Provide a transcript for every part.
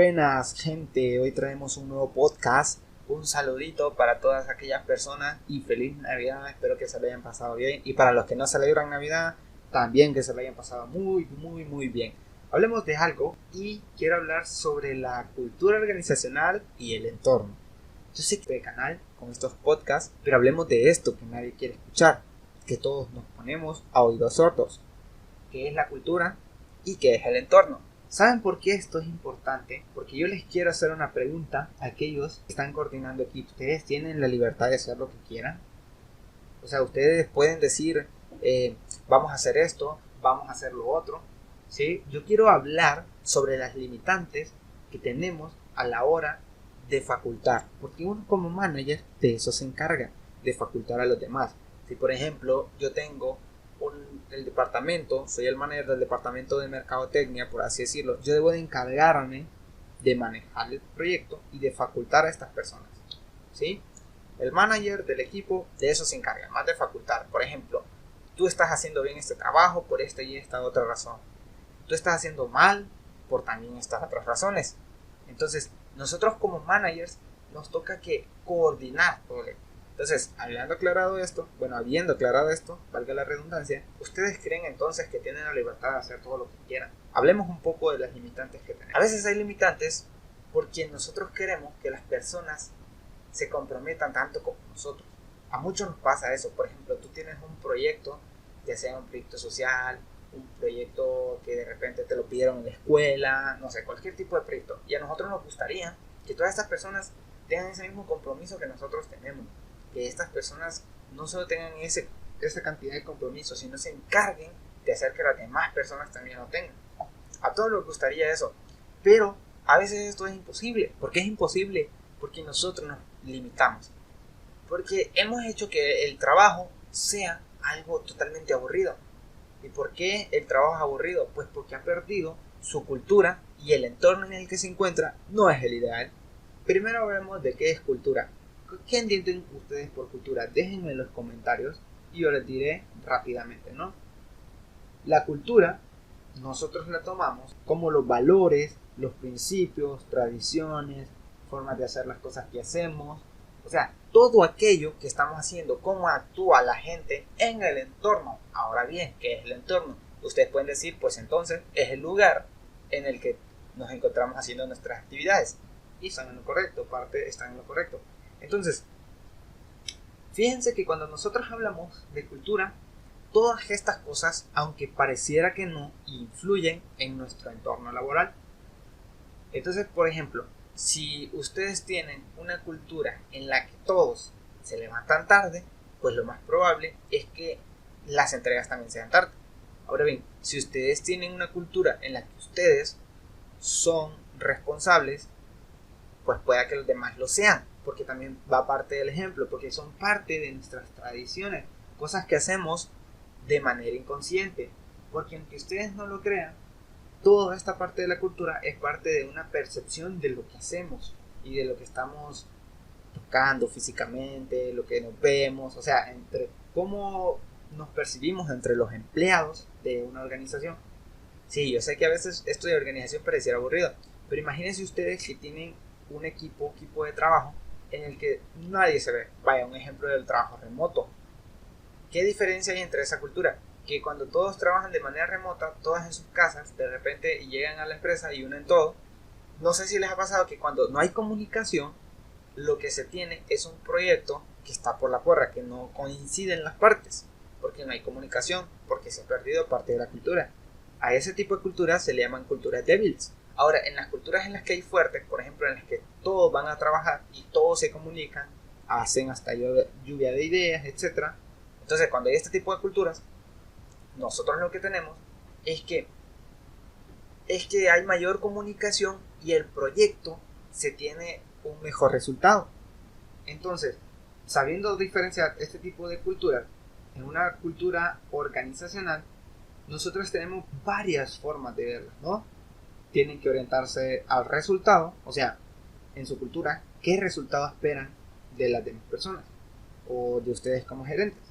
Buenas gente, hoy traemos un nuevo podcast. Un saludito para todas aquellas personas y feliz Navidad, espero que se lo hayan pasado bien. Y para los que no celebran Navidad, también que se lo hayan pasado muy bien. Hablemos de algo y quiero hablar sobre la cultura organizacional y el entorno. Yo sé que este canal con estos podcasts, pero hablemos de esto que nadie quiere escuchar, que todos nos ponemos a oídos sordos, que es la cultura y que es el entorno. ¿Saben por qué esto es importante? Porque yo les quiero hacer una pregunta a aquellos que están coordinando equipos. ¿Ustedes tienen la libertad de hacer lo que quieran? O sea, ustedes pueden decir, vamos a hacer esto, vamos a hacer lo otro. ¿Sí? Yo quiero hablar sobre las limitantes que tenemos a la hora de facultar. Porque uno como manager de eso se encarga, de facultar a los demás. Si por ejemplo yo tengo el departamento, soy el manager del departamento de mercadotecnia, por así decirlo, yo debo de encargarme de manejar el proyecto y de facultar a estas personas, ¿sí? El manager del equipo de eso se encarga, más de facultar. Por ejemplo, tú estás haciendo bien este trabajo por esta y esta otra razón, tú estás haciendo mal por también estas otras razones. Entonces nosotros como managers nos toca que coordinar todo. Entonces, habiendo aclarado esto, valga la redundancia, ¿ustedes creen entonces que tienen la libertad de hacer todo lo que quieran? Hablemos un poco de las limitantes que tenemos. A veces hay limitantes porque nosotros queremos que las personas se comprometan tanto como nosotros. A muchos nos pasa eso. Por ejemplo, tú tienes un proyecto, ya sea un proyecto social, un proyecto que de repente te lo pidieron en la escuela, no sé, cualquier tipo de proyecto. Y a nosotros nos gustaría que todas estas personas tengan ese mismo compromiso que nosotros tenemos. Que estas personas no solo tengan esa cantidad de compromiso, sino se encarguen de hacer que las demás personas también lo tengan. A todos les gustaría eso, pero a veces esto es imposible. ¿Por qué es imposible? Porque nosotros nos limitamos. Porque hemos hecho que el trabajo sea algo totalmente aburrido. ¿Y por qué el trabajo es aburrido? Pues porque ha perdido su cultura y el entorno en el que se encuentra no es el ideal. Primero hablemos de qué es cultura. ¿Qué entienden ustedes por cultura? Déjenme en los comentarios y yo les diré rápidamente, ¿no? La cultura, nosotros la tomamos como los valores, los principios, tradiciones, formas de hacer las cosas que hacemos. O sea, todo aquello que estamos haciendo, cómo actúa la gente en el entorno. Ahora bien, ¿qué es el entorno? Ustedes pueden decir, pues entonces es el lugar en el que nos encontramos haciendo nuestras actividades. Y están en lo correcto, están en lo correcto. Entonces, fíjense que cuando nosotros hablamos de cultura, todas estas cosas, aunque pareciera que no, influyen en nuestro entorno laboral. Entonces, por ejemplo, si ustedes tienen una cultura en la que todos se levantan tarde, pues lo más probable es que las entregas también sean tarde. Ahora bien, si ustedes tienen una cultura en la que ustedes son responsables, pues pueda que los demás lo sean, porque también va parte del ejemplo, porque son parte de nuestras tradiciones, cosas que hacemos de manera inconsciente, porque aunque ustedes no lo crean, toda esta parte de la cultura es parte de una percepción de lo que hacemos y de lo que estamos tocando físicamente, lo que nos vemos, o sea, entre cómo nos percibimos entre los empleados de una organización. Sí, yo sé que a veces esto de organización pareciera aburrido, pero imagínense ustedes que tienen un equipo de trabajo en el que nadie se ve. Vaya, un ejemplo del trabajo remoto. ¿Qué diferencia hay entre esa cultura? Que cuando todos trabajan de manera remota, todas en sus casas, de repente llegan a la empresa y unen todo. No sé si les ha pasado que cuando no hay comunicación, lo que se tiene es un proyecto que está por la porra, que no coinciden las partes, porque no hay comunicación, porque se ha perdido parte de la cultura. A ese tipo de culturas se le llaman culturas débiles. Ahora, en las culturas en las que hay fuertes, por ejemplo, en las que todos van a trabajar y todos se comunican, hacen hasta lluvia de ideas, etc. Entonces, cuando hay este tipo de culturas, nosotros lo que tenemos es que hay mayor comunicación y el proyecto se tiene un mejor resultado. Entonces, sabiendo diferenciar este tipo de culturas en una cultura organizacional, nosotros tenemos varias formas de verlas, ¿no? Tienen que orientarse al resultado, o sea, en su cultura, ¿qué resultado esperan de las demás personas o de ustedes como gerentes?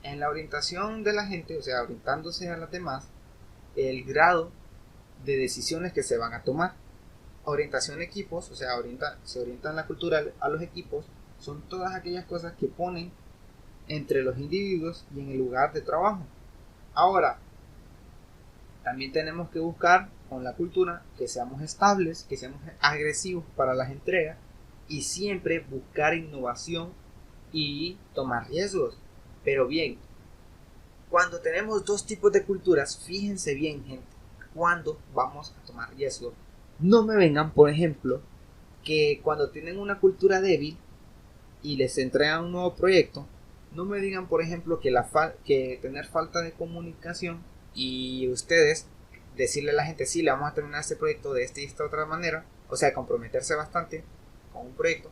En la orientación de la gente, o sea, orientándose a las demás, el grado de decisiones que se van a tomar. orientación equipos, o sea, se orientan la cultura a los equipos, son todas aquellas cosas que ponen entre los individuos y en el lugar de trabajo. Ahora, también tenemos que buscar con la cultura que seamos estables, que seamos agresivos para las entregas y siempre buscar innovación y tomar riesgos. Pero bien, cuando tenemos dos tipos de culturas, fíjense bien, gente, cuando vamos a tomar riesgos. No me vengan, por ejemplo, que cuando tienen una cultura débil y les entregan un nuevo proyecto, no me digan, por ejemplo, que tener falta de comunicación y ustedes decirle a la gente, sí, le vamos a terminar este proyecto de esta y esta otra manera, o sea, comprometerse bastante con un proyecto,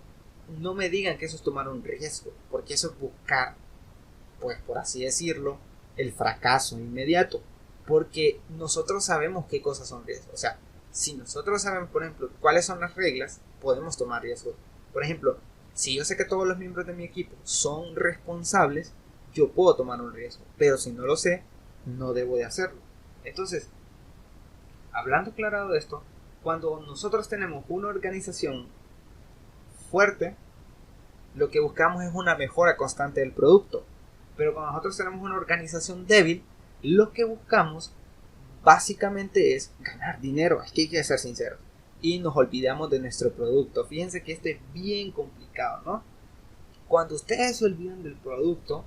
no me digan que eso es tomar un riesgo, porque eso es buscar, pues por así decirlo, el fracaso inmediato, porque nosotros sabemos qué cosas son riesgos, o sea, si nosotros sabemos, por ejemplo, cuáles son las reglas, podemos tomar riesgos. Por ejemplo, si yo sé que todos los miembros de mi equipo son responsables, yo puedo tomar un riesgo, pero si no lo sé, no debo de hacerlo. Entonces, hablando claro de esto, cuando nosotros tenemos una organización fuerte, lo que buscamos es una mejora constante del producto. Pero cuando nosotros tenemos una organización débil, lo que buscamos básicamente es ganar dinero. Es que hay que ser sinceros. Y nos olvidamos de nuestro producto. Fíjense que esto es bien complicado, ¿no? Cuando ustedes se olvidan del producto,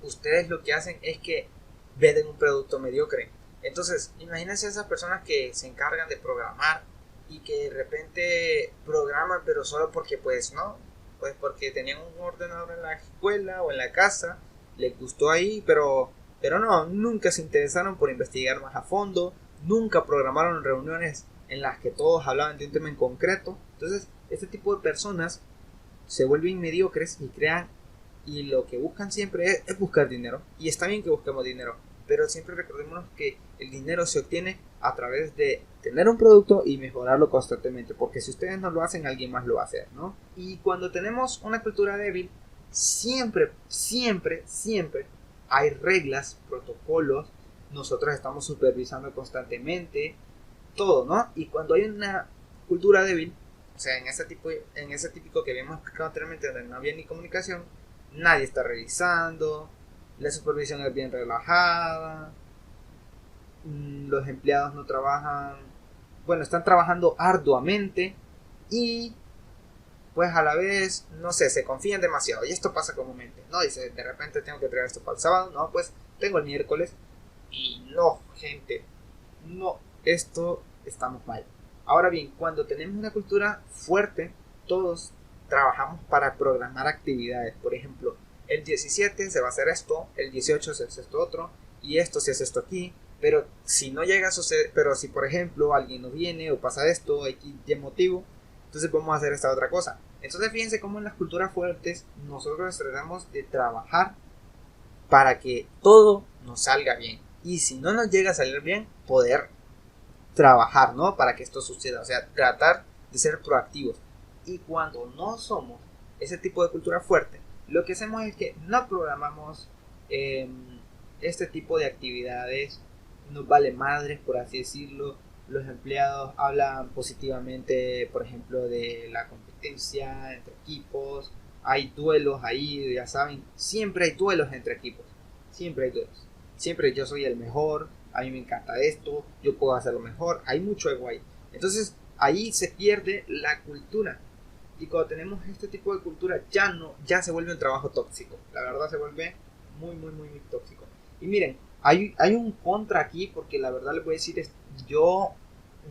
ustedes lo que hacen es que venden un producto mediocre. Entonces, imagínense esas personas que se encargan de programar y que de repente programan, pero solo porque pues no, pues porque tenían un ordenador en la escuela o en la casa, les gustó ahí, pero no, nunca se interesaron por investigar más a fondo, nunca programaron reuniones en las que todos hablaban de un tema en concreto. Entonces, este tipo de personas se vuelven mediocres y lo que buscan siempre es buscar dinero. Y está bien que busquemos dinero, pero siempre recordémonos que el dinero se obtiene a través de tener un producto y mejorarlo constantemente, porque si ustedes no lo hacen, alguien más lo va a hacer, ¿no? Y cuando tenemos una cultura débil, siempre hay reglas, protocolos, nosotros estamos supervisando constantemente todo, ¿no? Y cuando hay una cultura débil, o sea, en ese típico que habíamos explicado anteriormente, donde no había ni comunicación, nadie está revisando, la supervisión es bien relajada, los empleados no trabajan, bueno, están trabajando arduamente y pues a la vez, no sé, se confían demasiado. Y esto pasa comúnmente, ¿no? Dice, de repente tengo que traer esto para el sábado, no, pues tengo el miércoles. Y no, gente, no, esto estamos mal. Ahora bien, cuando tenemos una cultura fuerte, todos trabajamos para programar actividades. Por ejemplo, el 17 se va a hacer esto, el 18 se hace esto otro, y esto se hace esto aquí. Pero si no llega a suceder, pero si por ejemplo alguien no viene o pasa esto, X y motivo, entonces vamos a hacer esta otra cosa. Entonces fíjense cómo en las culturas fuertes nosotros tratamos de trabajar para que todo nos salga bien. Y si no nos llega a salir bien, poder trabajar, ¿no? Para que esto suceda. O sea, tratar de ser proactivos. Y cuando no somos ese tipo de cultura fuerte, lo que hacemos es que no programamos este tipo de actividades. Nos vale madres, por así decirlo. Los empleados hablan positivamente, por ejemplo, de la competencia entre equipos. Hay duelos ahí, ya saben, siempre hay duelos entre equipos. Siempre hay duelos. Siempre yo soy el mejor, a mí me encanta esto, yo puedo hacerlo mejor. Hay mucho ego ahí. Entonces ahí se pierde la cultura. Y cuando tenemos este tipo de cultura ya se vuelve un trabajo tóxico. La verdad se vuelve muy tóxico. Y miren, hay un contra aquí, porque la verdad les voy a decir, yo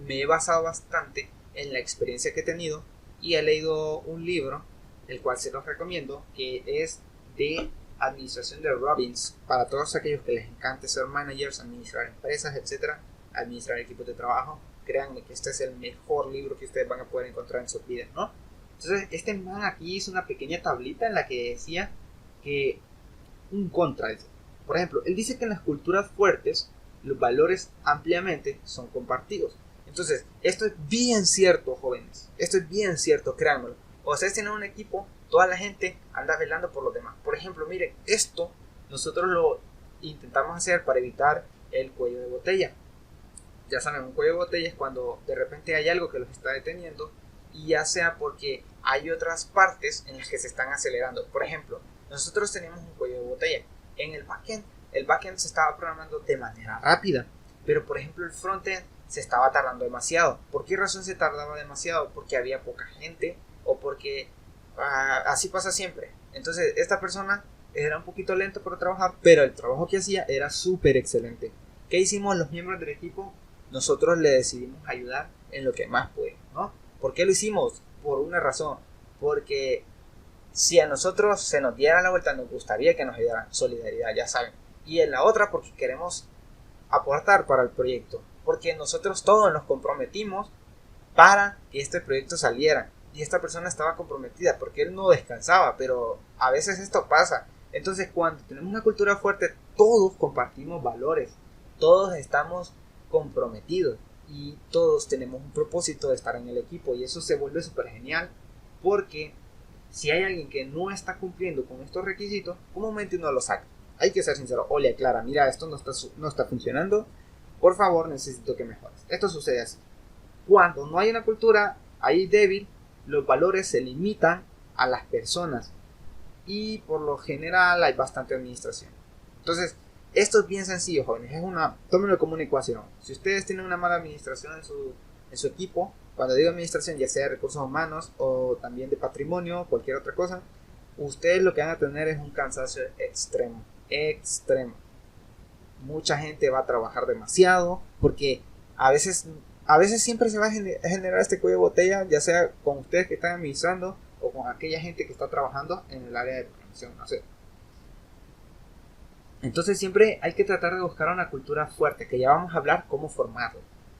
me he basado bastante en la experiencia que he tenido y he leído un libro, el cual se los recomiendo, que es de administración de Robbins, para todos aquellos que les encante ser managers, administrar empresas, etcétera, administrar equipos de trabajo. Créanme que este es el mejor libro que ustedes van a poder encontrar en sus vidas, ¿no? Entonces, este man aquí hizo una pequeña tablita en la que decía que un contra eso. Por ejemplo, él dice que en las culturas fuertes los valores ampliamente son compartidos. Entonces, esto es bien cierto, jóvenes. Esto es bien cierto, créanmelo. O ustedes tienen un equipo, toda la gente anda velando por los demás. Por ejemplo, miren, esto nosotros lo intentamos hacer para evitar el cuello de botella. Ya saben, un cuello de botella es cuando de repente hay algo que los está deteniendo, y ya sea porque hay otras partes en las que se están acelerando. Por ejemplo, nosotros tenemos un cuello de botella. En el backend se estaba programando de manera rápida, pero por ejemplo el frontend se estaba tardando demasiado. ¿Por qué razón se tardaba demasiado? Porque había poca gente, o porque así pasa siempre. Entonces esta persona era un poquito lento para trabajar, pero el trabajo que hacía era súper excelente. ¿Qué hicimos los miembros del equipo? Nosotros le decidimos ayudar en lo que más podemos, ¿no? ¿Por qué lo hicimos? Por una razón. Porque si a nosotros se nos diera la vuelta, nos gustaría que nos ayudaran. Solidaridad, ya saben. Y en la otra, porque queremos aportar para el proyecto. Porque nosotros todos nos comprometimos para que este proyecto saliera. Y esta persona estaba comprometida porque él no descansaba, pero a veces esto pasa. Entonces, cuando tenemos una cultura fuerte, todos compartimos valores, todos estamos comprometidos y todos tenemos un propósito de estar en el equipo, y eso se vuelve súper genial, porque si hay alguien que no está cumpliendo con estos requisitos, comúnmente uno lo saca. Hay que ser sincero: oye, Clara, mira, esto no está funcionando, por favor necesito que mejores. Esto sucede así. Cuando no hay una cultura ahí débil, los valores se limitan a las personas, y por lo general hay bastante administración. Entonces, esto es bien sencillo, jóvenes. Tómenlo como una ecuación. Si ustedes tienen una mala administración en su equipo, cuando digo administración, ya sea de recursos humanos o también de patrimonio, cualquier otra cosa, ustedes lo que van a tener es un cansancio extremo. Extremo. Mucha gente va a trabajar demasiado, porque a veces siempre se va a generar este cuello de botella, ya sea con ustedes que están administrando o con aquella gente que está trabajando en el área de programación, no sé. Entonces siempre hay que tratar de buscar una cultura fuerte, que ya vamos a hablar cómo formarlo.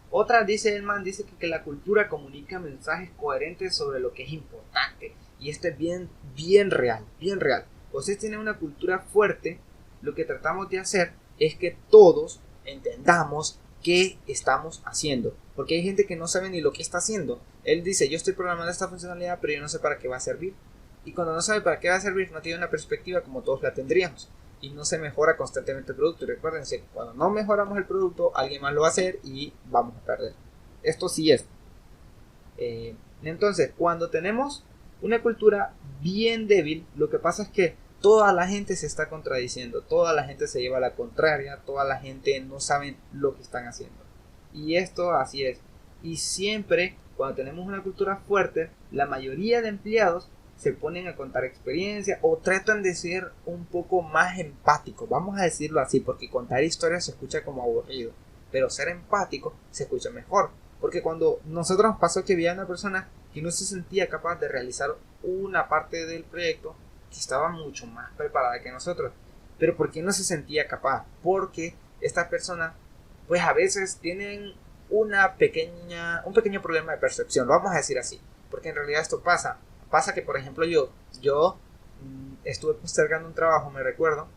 Otra, dice el man, dice que la cultura comunica mensajes coherentes sobre lo que es importante. Y esto es bien real, bien real. Ustedes tienen una cultura fuerte, lo que tratamos de hacer es que todos entendamos qué estamos haciendo. Porque hay gente que no sabe ni lo que está haciendo. Él dice: yo estoy programando esta funcionalidad, pero yo no sé para qué va a servir. Y cuando no sabe para qué va a servir, no tiene una perspectiva como todos la tendríamos. Y no se mejora constantemente el producto. Y recuérdense, cuando no mejoramos el producto, alguien más lo va a hacer y vamos a perder. Esto sí es. Entonces, cuando tenemos una cultura bien débil, lo que pasa es que toda la gente se está contradiciendo, toda la gente se lleva a la contraria, toda la gente no sabe lo que están haciendo. Y esto así es. Y siempre, cuando tenemos una cultura fuerte, la mayoría de empleados se ponen a contar experiencias o tratan de ser un poco más empáticos, vamos a decirlo así, porque contar historias se escucha como aburrido, pero ser empático se escucha mejor. Porque cuando nosotros nos pasó que había una persona que no se sentía capaz de realizar una parte del proyecto, que estaba mucho más preparada que nosotros. Pero ¿por qué no se sentía capaz? Porque estas personas, pues a veces tienen un pequeño problema de percepción, lo vamos a decir así. Porque en realidad esto pasa que, por ejemplo, yo estuve postergando un trabajo, me recuerdo,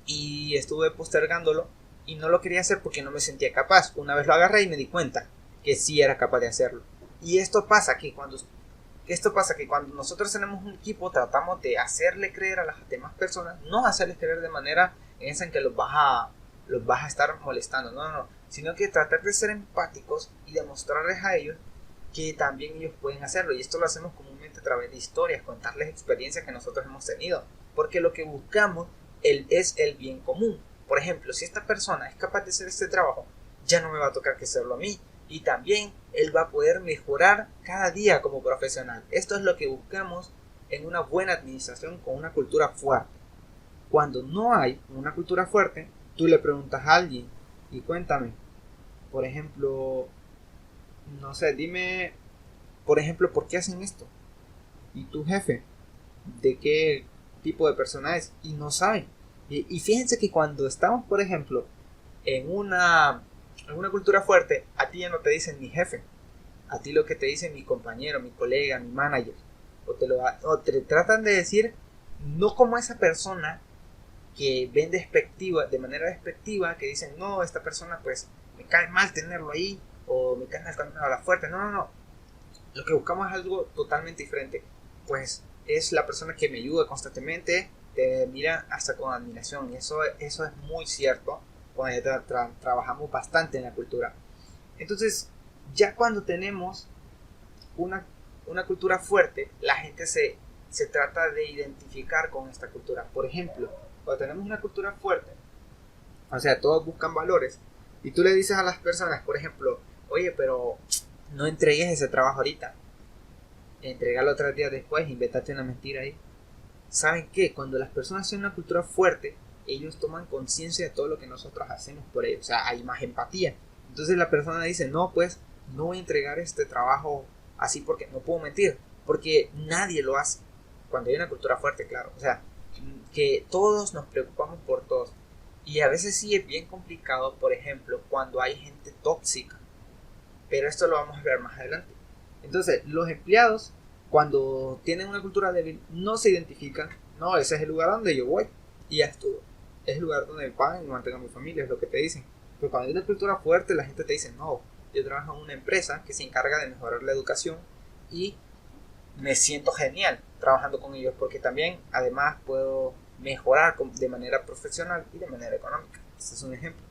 y estuve postergándolo y no lo quería hacer porque no me sentía capaz. Una vez lo agarré y me di cuenta que sí era capaz de hacerlo. Y esto pasa que cuando nosotros tenemos un equipo, tratamos de hacerle creer a las demás personas, no hacerles creer de manera en que los vas a estar molestando, no, sino que tratar de ser empáticos y demostrarles a ellos que también ellos pueden hacerlo. Y esto lo hacemos comúnmente a través de historias, contarles experiencias que nosotros hemos tenido, porque lo que buscamos es el bien común. Por ejemplo, si esta persona es capaz de hacer este trabajo, ya no me va a tocar que hacerlo a mí, y también él va a poder mejorar cada día como profesional. Esto es lo que buscamos en una buena administración con una cultura fuerte. Cuando no hay una cultura fuerte, tú le preguntas a alguien: y cuéntame, por ejemplo, no sé, dime, por ejemplo, ¿por qué hacen esto? ¿Y tu jefe de qué tipo de persona es? Y no saben. Y fíjense que cuando estamos, por ejemplo, en una cultura fuerte, a ti ya no te dicen mi jefe, a ti lo que te dicen mi compañero, mi colega, mi manager, o te tratan de decir no como esa persona que ven de manera despectiva, que dicen: no, esta persona pues me cae mal tenerlo ahí, o me cae mal cuando me habla fuerte. No, lo que buscamos es algo totalmente diferente. Pues es la persona que me ayuda constantemente, te mira hasta con admiración, y eso es muy cierto cuando ya trabajamos bastante en la cultura. Entonces, ya cuando tenemos una cultura fuerte, la gente se trata de identificar con esta cultura. Por ejemplo, cuando tenemos una cultura fuerte, o sea, todos buscan valores, y tú le dices a las personas, por ejemplo, oye, pero no entregues ese trabajo ahorita, entregalo 3 días después, invéntate una mentira ahí. ¿Saben qué? Cuando las personas tienen una cultura fuerte, ellos toman conciencia de todo lo que nosotros hacemos por ellos, o sea, hay más empatía. Entonces la persona dice, no, pues no voy a entregar este trabajo así porque no puedo mentir, porque nadie lo hace. Cuando hay una cultura fuerte, claro, o sea, que todos nos preocupamos por todos. Y a veces sí es bien complicado, por ejemplo, cuando hay gente tóxica, pero esto lo vamos a ver más adelante. Entonces, los empleados, cuando tienen una cultura débil, no se identifican, no, ese es el lugar donde yo voy, y ya estuvo. Es el lugar donde me pagan y mantengo a mi familia, es lo que te dicen. Pero cuando hay una cultura fuerte, la gente te dice, no, yo trabajo en una empresa que se encarga de mejorar la educación y me siento genial trabajando con ellos porque también, además, puedo mejorar de manera profesional y de manera económica. Este es un ejemplo.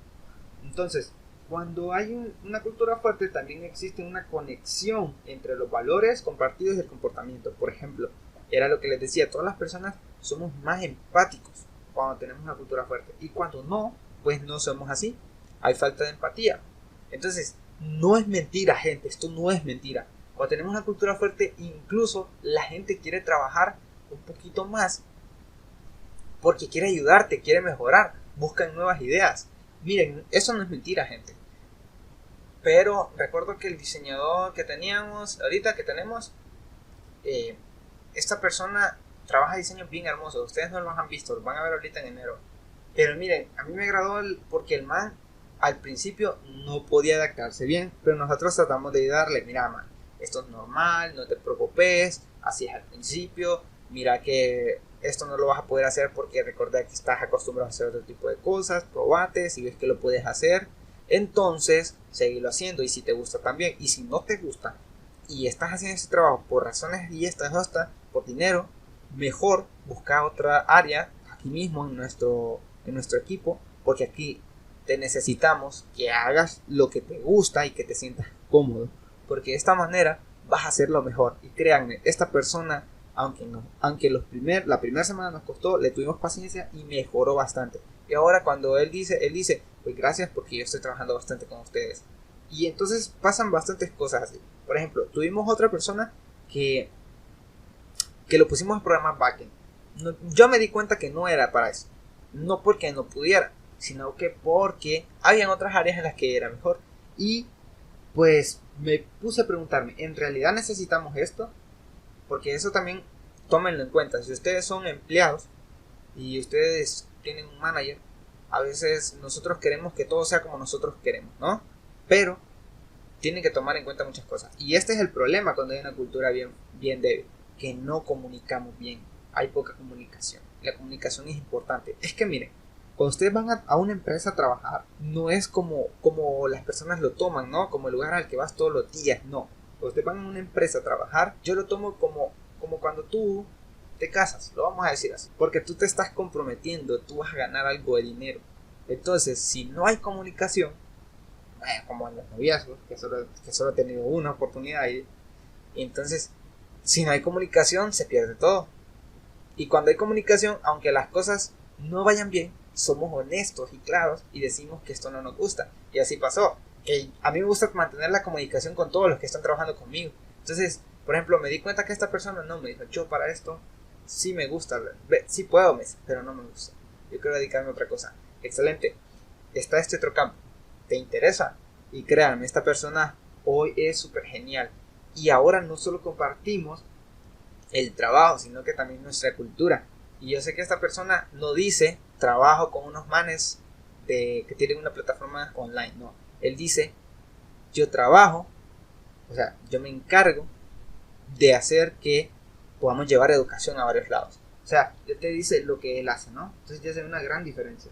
Entonces, cuando hay una cultura fuerte, también existe una conexión entre los valores compartidos y el comportamiento. Por ejemplo, era lo que les decía, todas las personas somos más empáticos cuando tenemos una cultura fuerte. Y cuando no, pues no somos así. Hay falta de empatía. Entonces, no es mentira, gente, esto no es mentira. Cuando tenemos una cultura fuerte, incluso la gente quiere trabajar un poquito más porque quiere ayudarte, quiere mejorar, buscan nuevas ideas. Miren, eso no es mentira, gente. Pero recuerdo que el diseñador que teníamos, ahorita que tenemos, esta persona trabaja diseños bien hermosos. Ustedes no los han visto, los van a ver ahorita en enero. Pero miren, a mí me agradó porque el man al principio no podía adaptarse bien, pero nosotros tratamos de ayudarle. Mira, man, esto es normal, no te preocupes, así es al principio. Mira que esto no lo vas a poder hacer porque recordá que estás acostumbrado a hacer otro tipo de cosas. Probate, si ves que lo puedes hacer, entonces seguirlo haciendo. Y si te gusta también, y si no te gusta y estás haciendo ese trabajo por razones y estas hasta por dinero, mejor busca otra área aquí mismo en nuestro equipo, porque aquí te necesitamos que hagas lo que te gusta y que te sientas cómodo, porque de esta manera vas a hacerlo mejor. Y créanme, esta persona, aunque la primera semana nos costó, le tuvimos paciencia y mejoró bastante. Y ahora cuando él dice, pues gracias porque yo estoy trabajando bastante con ustedes. Y entonces pasan bastantes cosas así. Por ejemplo, tuvimos otra persona que lo pusimos a programar backend. No, yo me di cuenta que no era para eso. No porque no pudiera, sino que porque habían otras áreas en las que era mejor. Y pues me puse a preguntarme, ¿en realidad necesitamos esto? Porque eso también tómenlo en cuenta. Si ustedes son empleados y ustedes tienen un manager, a veces nosotros queremos que todo sea como nosotros queremos, ¿no? Pero tienen que tomar en cuenta muchas cosas. Y este es el problema cuando hay una cultura bien débil, que no comunicamos bien. Hay poca comunicación. La comunicación es importante. Es que miren, cuando ustedes van a una empresa a trabajar, no es como las personas lo toman, ¿no? Como el lugar al que vas todos los días, no. Cuando ustedes van a una empresa a trabajar, yo lo tomo como cuando tú te casas, lo vamos a decir así. Porque tú te estás comprometiendo, tú vas a ganar algo de dinero. Entonces, si no hay comunicación, como en los noviazgos, que solo he tenido una oportunidad y entonces, si no hay comunicación, se pierde todo. Y cuando hay comunicación, aunque las cosas no vayan bien, somos honestos y claros y decimos que esto no nos gusta. Y así pasó. A mí me gusta mantener la comunicación con todos los que están trabajando conmigo. Entonces, por ejemplo, me di cuenta que esta persona no me dijo, yo para esto sí me gusta, sí puedo, pero no me gusta. Yo quiero dedicarme a otra cosa. Excelente. Está este otro campo. ¿Te interesa? Y créanme, esta persona hoy es súper genial. Y ahora no solo compartimos el trabajo, sino que también nuestra cultura. Y yo sé que esta persona no dice trabajo con unos manes que tienen una plataforma online, no. Él dice yo trabajo, o sea, yo me encargo de hacer que podamos llevar educación a varios lados. O sea, él te dice lo que él hace, ¿no? Entonces ya se ve una gran diferencia.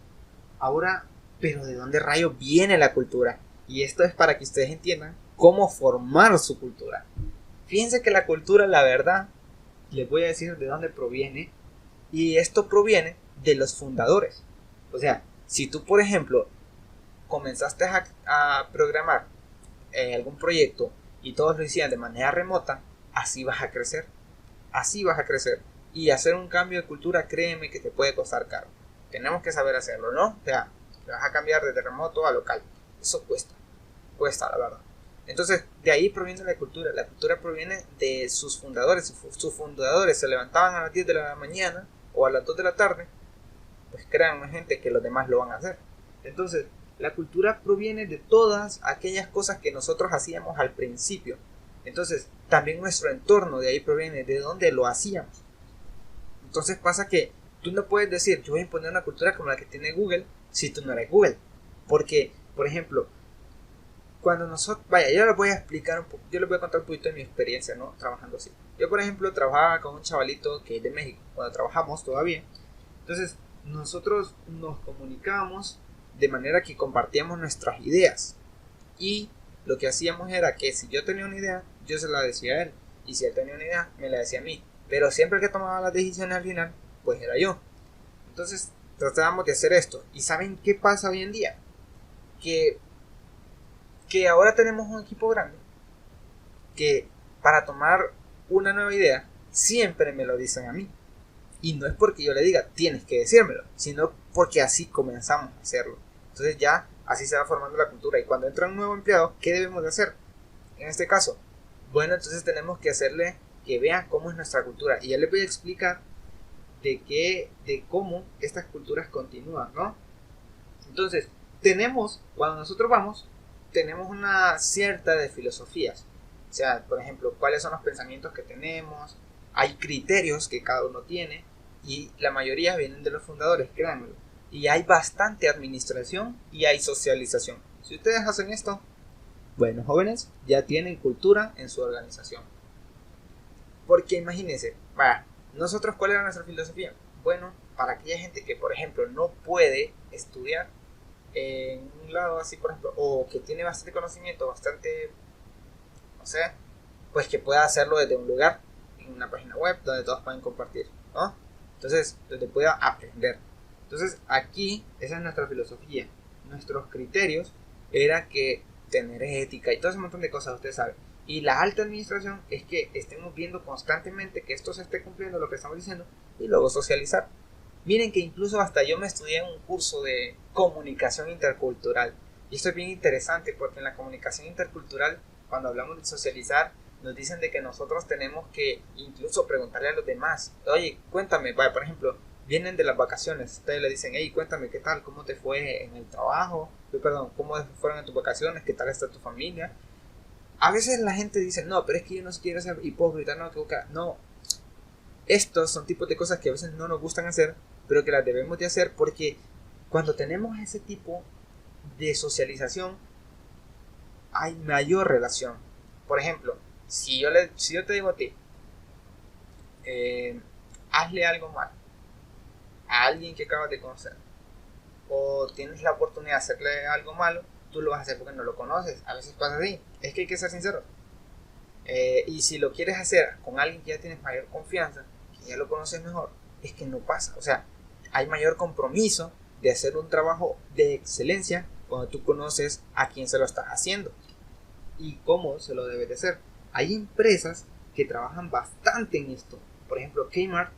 Ahora, pero ¿de dónde rayos viene la cultura? Y esto es para que ustedes entiendan cómo formar su cultura. Fíjense que la cultura, la verdad, les voy a decir de dónde proviene. Y esto proviene de los fundadores. O sea, si tú, por ejemplo, comenzaste a programar algún proyecto y todos lo hicieran de manera remota, así vas a crecer. Así vas a crecer. Y hacer un cambio de cultura, créeme que te puede costar caro. Tenemos que saber hacerlo, ¿no? O sea, te vas a cambiar de remoto a local. Eso cuesta. Cuesta, la verdad. Entonces, de ahí proviene la cultura. La cultura proviene de sus fundadores. Si sus fundadores se levantaban a las 10 de la mañana o a las 2 de la tarde, pues créanme, gente, que los demás lo van a hacer. Entonces, la cultura proviene de todas aquellas cosas que nosotros hacíamos al principio. Entonces, también nuestro entorno de ahí proviene de donde lo hacíamos. Entonces pasa que tú no puedes decir, yo voy a imponer una cultura como la que tiene Google, si tú no eres Google. Porque, por ejemplo, cuando nosotros, vaya, yo les voy a explicar un poco, yo les voy a contar un poquito de mi experiencia, ¿no? Trabajando así. Yo, por ejemplo, trabajaba con un chavalito que es de México, cuando trabajamos todavía. Entonces, nosotros nos comunicábamos de manera que compartíamos nuestras ideas. Y lo que hacíamos era que si yo tenía una idea, yo se la decía a él. Y si él tenía una idea, me la decía a mí. Pero siempre que tomaba las decisiones al final, pues era yo. Entonces, tratábamos de hacer esto. ¿Y saben qué pasa hoy en día? Que ahora tenemos un equipo grande que para tomar una nueva idea siempre me lo dicen a mí. Y no es porque yo le diga tienes que decírmelo, sino porque así comenzamos a hacerlo. Entonces ya así se va formando la cultura. Y cuando entra un nuevo empleado, ¿qué debemos de hacer? En este caso, bueno, entonces tenemos que hacerle que vean cómo es nuestra cultura. Y ya les voy a explicar de cómo estas culturas continúan, ¿no? Entonces, cuando nosotros vamos, tenemos una cierta de filosofías. O sea, por ejemplo, cuáles son los pensamientos que tenemos. Hay criterios que cada uno tiene. Y la mayoría vienen de los fundadores, créanmelo. Y hay bastante administración y hay socialización. Si ustedes hacen esto, bueno, jóvenes, ya tienen cultura en su organización. Porque imagínense, nosotros, ¿cuál era nuestra filosofía? Bueno, para aquella gente que, por ejemplo, no puede estudiar en un lado así, por ejemplo, o que tiene bastante conocimiento, bastante, no sé, pues que pueda hacerlo desde un lugar, en una página web donde todos pueden compartir, ¿no? Entonces, donde pueda aprender. Entonces, aquí, esa es nuestra filosofía. Nuestros criterios era que tener ética y todo ese montón de cosas, ustedes saben. Y la alta administración es que estemos viendo constantemente que esto se esté cumpliendo, lo que estamos diciendo, y luego socializar. Miren que incluso hasta yo me estudié en un curso de comunicación intercultural. Y esto es bien interesante porque en la comunicación intercultural, cuando hablamos de socializar, nos dicen de que nosotros tenemos que incluso preguntarle a los demás. Oye, cuéntame, por ejemplo, vienen de las vacaciones, ustedes le dicen, hey, cuéntame qué tal, cómo te fue en el trabajo, perdón, cómo fueron en tus vacaciones, qué tal está tu familia. A veces la gente dice, no, pero es que yo no quiero ser hipócrita, no. Estos son tipos de cosas que a veces no nos gustan hacer, pero que las debemos de hacer porque cuando tenemos ese tipo de socialización, hay mayor relación. Por ejemplo, si yo te digo a ti, hazle algo mal a alguien que acabas de conocer, o tienes la oportunidad de hacerle algo malo, tú lo vas a hacer porque no lo conoces. A veces pasa así. Es que hay que ser sincero. Y si lo quieres hacer con alguien que ya tienes mayor confianza, que ya lo conoces mejor, es que no pasa. O sea, hay mayor compromiso de hacer un trabajo de excelencia cuando tú conoces a quién se lo estás haciendo y cómo se lo debes de hacer. Hay empresas que trabajan bastante en esto. Por ejemplo, Kmart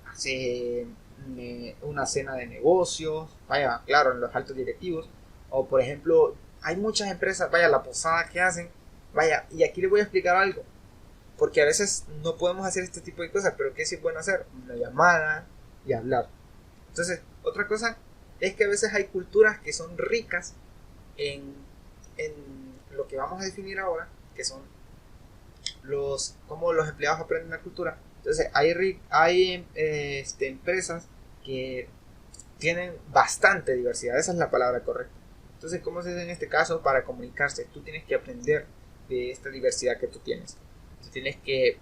hace una cena de negocios, vaya, claro, en los altos directivos. O por ejemplo, hay muchas empresas, vaya, la posada que hacen, vaya, y aquí les voy a explicar algo, porque a veces no podemos hacer este tipo de cosas, pero ¿qué sí es bueno hacer? Una llamada y hablar. Entonces, otra cosa es que a veces hay culturas que son ricas en lo que vamos a definir ahora, que son cómo los empleados aprenden la cultura. Entonces, hay empresas que tienen bastante diversidad, esa es la palabra correcta. Entonces, ¿cómo se hace en este caso para comunicarse? Tú tienes que aprender de esta diversidad que tú tienes. Tú tienes que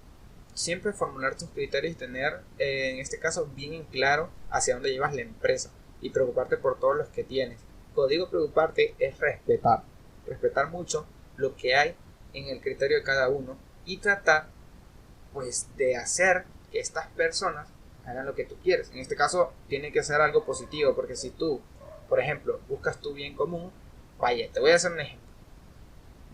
siempre formular tus criterios y tener, en este caso, bien en claro hacia dónde llevas la empresa y preocuparte por todos los que tienes. Cuando digo preocuparte es respetar mucho lo que hay en el criterio de cada uno y tratar, pues, de hacer que estas personas hagan lo que tú quieres. En este caso, tiene que ser algo positivo, porque si tú, por ejemplo, buscas tu bien común, vaya, te voy a hacer un ejemplo.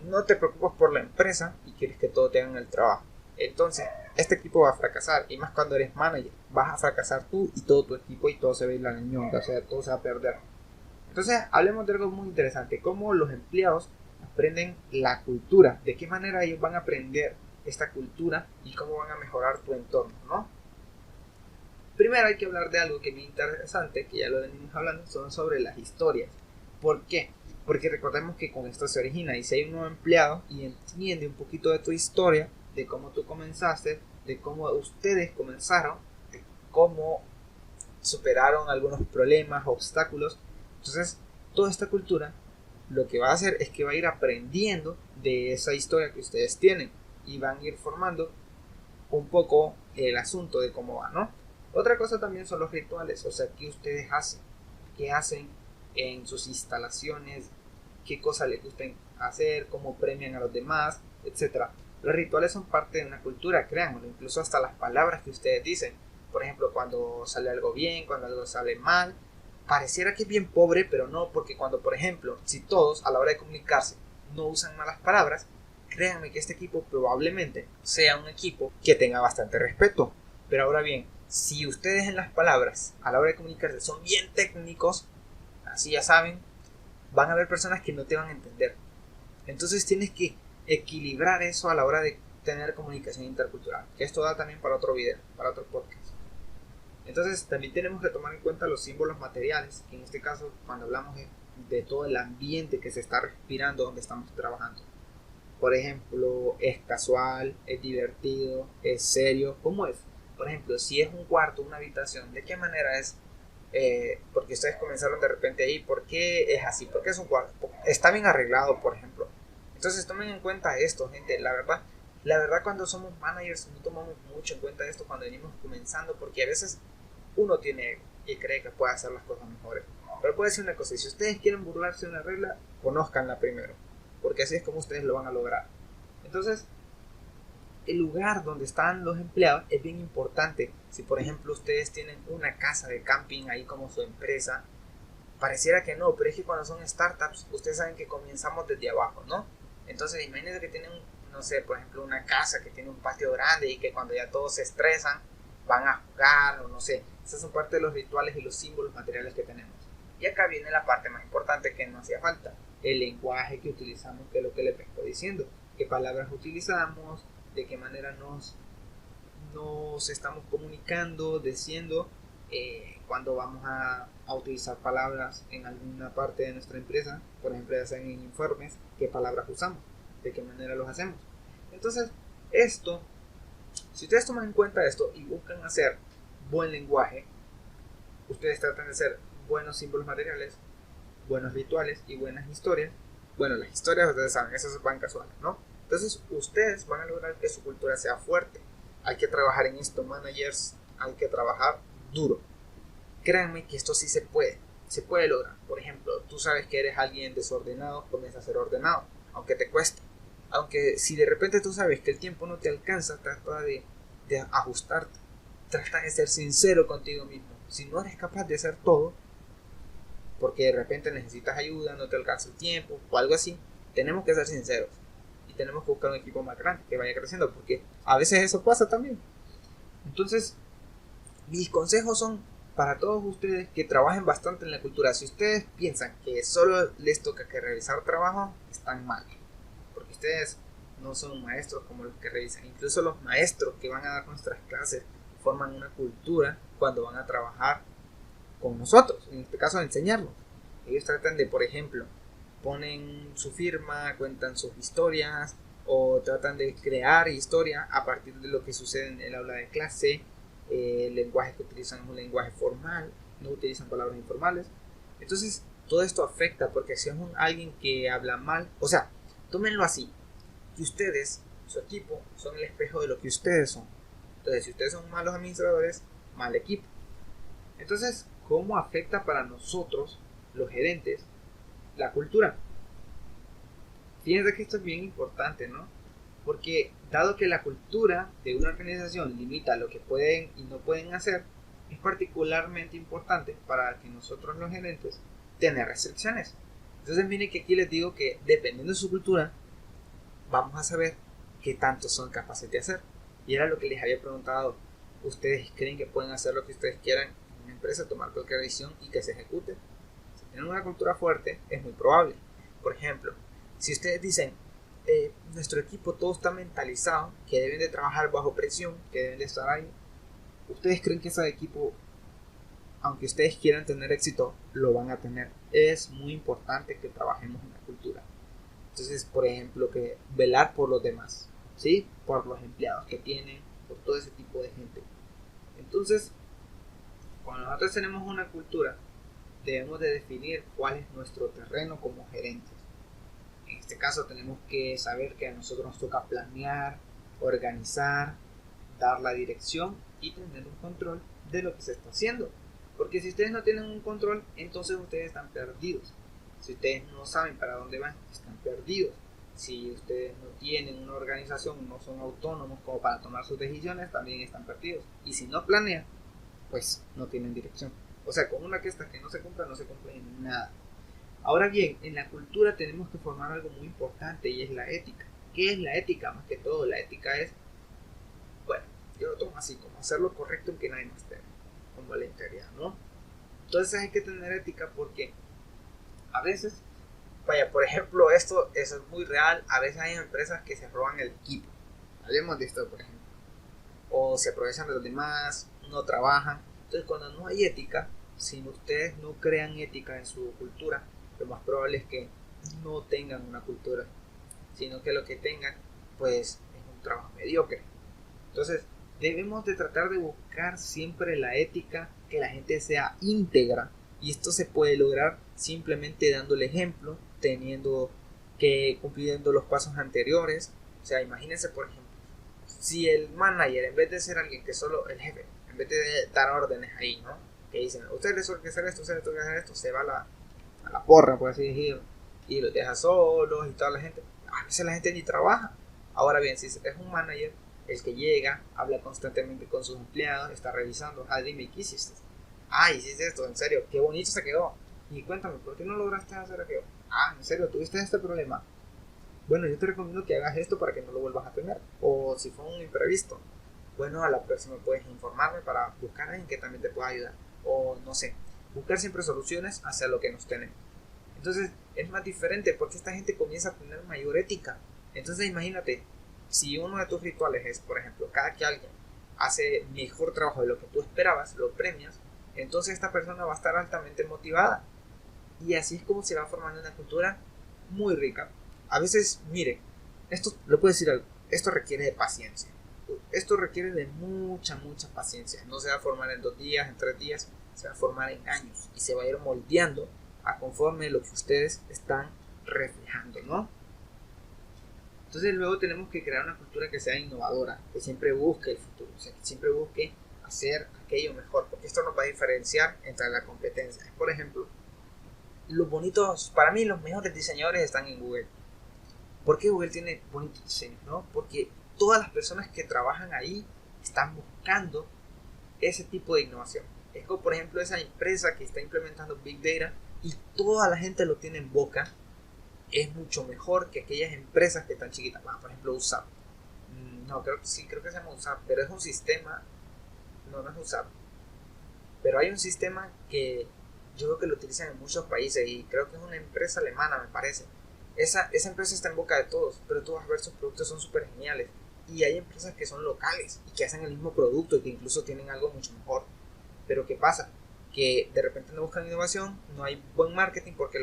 no te preocupas por la empresa y quieres que todo te hagan el trabajo. Entonces, este equipo va a fracasar, y más cuando eres manager, vas a fracasar tú y todo tu equipo, y todo se va a ir la ñonga, o sea, todo se va a perder. Entonces, hablemos de algo muy interesante, cómo los empleados aprenden la cultura, de qué manera ellos van a aprender esta cultura y cómo van a mejorar tu entorno, ¿no? Primero hay que hablar de algo que es muy interesante, que ya lo venimos hablando, son sobre las historias. ¿Por qué? Porque recordemos que con esto se origina, y si hay un nuevo empleado y entiende un poquito de tu historia, de cómo tú comenzaste, de cómo ustedes comenzaron, de cómo superaron algunos problemas, obstáculos, entonces toda esta cultura lo que va a hacer es que va a ir aprendiendo de esa historia que ustedes tienen, y van a ir formando un poco el asunto de cómo va, ¿no? Otra cosa también son los rituales, o sea, qué ustedes hacen, qué hacen en sus instalaciones, qué cosas les gusta hacer, cómo premian a los demás, etcétera. Los rituales son parte de una cultura, créanmelo, incluso hasta las palabras que ustedes dicen. Por ejemplo, cuando sale algo bien, cuando algo sale mal, pareciera que es bien pobre, pero no, porque cuando, por ejemplo, si todos a la hora de comunicarse no usan malas palabras, créanme que este equipo probablemente sea un equipo que tenga bastante respeto. Pero ahora bien, si ustedes en las palabras a la hora de comunicarse son bien técnicos, así ya saben, van a haber personas que no te van a entender. Entonces tienes que equilibrar eso a la hora de tener comunicación intercultural, que esto da también para otro video, para otro podcast. Entonces también tenemos que tomar en cuenta los símbolos materiales, que en este caso cuando hablamos de todo el ambiente que se está respirando donde estamos trabajando. Por ejemplo, es casual, es divertido, es serio. ¿Cómo es? Por ejemplo, si es un cuarto, una habitación, ¿de qué manera es? Porque ustedes comenzaron de repente ahí, ¿por qué es así? ¿Por qué es un cuarto? Está bien arreglado, por ejemplo. Entonces tomen en cuenta esto, gente. La verdad cuando somos managers no tomamos mucho en cuenta esto cuando venimos comenzando, porque a veces uno tiene ego y cree que puede hacer las cosas mejores. Pero puede decir una cosa, si ustedes quieren burlarse de una regla, conózcanla primero, porque así es como ustedes lo van a lograr. Entonces, el lugar donde están los empleados es bien importante. Si por ejemplo ustedes tienen una casa de camping ahí como su empresa, pareciera que no, pero es que cuando son startups, ustedes saben que comenzamos desde abajo, ¿no? Entonces imagínense que tienen, no sé, por ejemplo una casa que tiene un patio grande, y que cuando ya todos se estresan van a jugar, o no sé. Esas son parte de los rituales y los símbolos materiales que tenemos. Y acá viene la parte más importante que no hacía falta, el lenguaje que utilizamos, que es lo que les vengo diciendo, qué palabras utilizamos, de qué manera nos estamos comunicando, diciendo, cuando vamos a utilizar palabras en alguna parte de nuestra empresa, por ejemplo, ya sean en informes, qué palabras usamos, de qué manera los hacemos. Entonces, esto, si ustedes toman en cuenta esto y buscan hacer buen lenguaje, ustedes tratan de hacer buenos símbolos materiales, buenos rituales y buenas historias. Bueno, las historias ustedes saben, esas van casuales, ¿no? Entonces ustedes van a lograr que su cultura sea fuerte. Hay que trabajar en esto, managers, hay que trabajar duro. Créanme que esto sí se puede lograr. Por ejemplo, tú sabes que eres alguien desordenado, comienza a ser ordenado, aunque te cueste. Aunque si de repente tú sabes que el tiempo no te alcanza, trata de ajustarte. Trata de ser sincero contigo mismo. Si no eres capaz de hacer todo, porque de repente necesitas ayuda, no te alcanza el tiempo o algo así, tenemos que ser sinceros y tenemos que buscar un equipo más grande que vaya creciendo, porque a veces eso pasa también. Entonces, mis consejos son para todos ustedes que trabajen bastante en la cultura. Si ustedes piensan que solo les toca que revisar trabajo, están mal, porque ustedes no son maestros como los que revisan. Incluso los maestros que van a dar nuestras clases forman una cultura cuando van a trabajar con nosotros, en este caso enseñarnos. Ellos tratan de, por ejemplo, ponen su firma, cuentan sus historias, o tratan de crear historia a partir de lo que sucede en el aula de clase. El lenguaje que utilizan es un lenguaje formal, no utilizan palabras informales. Entonces todo esto afecta, porque si es alguien que habla mal, o sea, tómenlo así, que ustedes, su equipo, son el espejo de lo que ustedes son. Entonces si ustedes son malos administradores, mal equipo. Entonces, ¿cómo afecta para nosotros, los gerentes, la cultura? Fíjense que esto es bien importante, ¿no? Porque dado que la cultura de una organización limita lo que pueden y no pueden hacer, es particularmente importante para que nosotros los gerentes tener restricciones. Entonces miren que aquí les digo que dependiendo de su cultura, vamos a saber qué tanto son capaces de hacer. Y era lo que les había preguntado. ¿Ustedes creen que pueden hacer lo que ustedes quieran en una empresa, tomar cualquier decisión y que se ejecute? Si tienen una cultura fuerte, es muy probable. Por ejemplo, si ustedes dicen, nuestro equipo todo está mentalizado, que deben de trabajar bajo presión, que deben de estar ahí, ¿ustedes creen que ese equipo, aunque ustedes quieran tener éxito, lo van a tener? Es muy importante que trabajemos en la cultura. Entonces, por ejemplo, que velar por los demás, ¿sí? Por los empleados que tienen, por todo ese tipo de gente. Entonces, cuando nosotros tenemos una cultura, debemos de definir cuál es nuestro terreno como gerentes. En este caso tenemos que saber que a nosotros nos toca planear, organizar, dar la dirección y tener un control de lo que se está haciendo. Porque si ustedes no tienen un control, entonces ustedes están perdidos. Si ustedes no saben para dónde van, están perdidos. Si ustedes no tienen una organización, no son autónomos como para tomar sus decisiones, también están perdidos. Y si no planean, pues no tienen dirección. O sea, con una orquesta que no se cumpla, no se cumple en nada. Ahora bien, en la cultura tenemos que formar algo muy importante y es la ética. ¿Qué es la ética? Más que todo, la ética es, bueno, yo lo tomo así, como hacer lo correcto en que nadie más esté, como la integridad, ¿no? Entonces hay que tener ética porque a veces, vaya, por ejemplo, eso es muy real, a veces hay empresas que se roban el equipo. Hablemos de esto, por ejemplo. O se aprovechan de los demás, no trabajan. Entonces, cuando no hay ética, si ustedes no crean ética en su cultura, lo más probable es que no tengan una cultura, sino que lo que tengan, pues, es un trabajo mediocre. Entonces, debemos de tratar de buscar siempre la ética, que la gente sea íntegra, y esto se puede lograr simplemente dando el ejemplo, teniendo que cumpliendo los pasos anteriores. O sea, imagínense, por ejemplo, si el manager, en vez de ser alguien que solo el jefe, en vez de dar órdenes ahí, ¿no? Que dicen, ustedes les tienen que hacer esto, ustedes les tienen que hacer esto, se va a la porra, por así decirlo, y los deja solos y toda la gente. A veces la gente ni trabaja. Ahora bien, si es un manager, el que llega, habla constantemente con sus empleados, está revisando, dime, ¿qué hiciste? Hiciste esto, en serio, qué bonito se quedó. Y cuéntame, ¿por qué no lograste hacer aquello? En serio, tuviste este problema. Bueno, yo te recomiendo que hagas esto para que no lo vuelvas a tener. O si fue un imprevisto, bueno, a la próxima puedes informarme para buscar a alguien que también te pueda ayudar. O no sé, buscar siempre soluciones hacia lo que nos tenemos. Entonces es más diferente porque esta gente comienza a tener mayor ética. Entonces imagínate, si uno de tus rituales es, por ejemplo, cada que alguien hace mejor trabajo de lo que tú esperabas, lo premias, entonces esta persona va a estar altamente motivada. Y así es como se va formando una cultura muy rica. A veces, mire, esto le puedo decir algo, esto requiere de paciencia. Esto requiere de mucha paciencia. No se va a formar en 2 días, en 3 días, se va a formar en años y se va a ir moldeando a conforme lo que ustedes están reflejando, ¿no? Entonces luego tenemos que crear una cultura que sea innovadora, que siempre busque el futuro, o sea, que siempre busque hacer aquello mejor, porque esto nos va a diferenciar entre la competencia. Por ejemplo, los bonitos, para mí los mejores diseñadores están en Google. ¿Por qué Google tiene bonitos diseños? ¿No? Porque todas las personas que trabajan ahí están buscando ese tipo de innovación. Es como por ejemplo esa empresa que está implementando Big Data y toda la gente lo tiene en boca, es mucho mejor que aquellas empresas que están chiquitas. Por ejemplo USAP. No, creo que se llama USAP, pero es un sistema, no es USAP, pero hay un sistema que yo creo que lo utilizan en muchos países y creo que es una empresa alemana, me parece. Esa empresa está en boca de todos, pero tú vas a ver sus productos son súper geniales. Y hay empresas que son locales y que hacen el mismo producto y que incluso tienen algo mucho mejor. Pero ¿qué pasa? Que de repente no buscan innovación, no hay buen marketing porque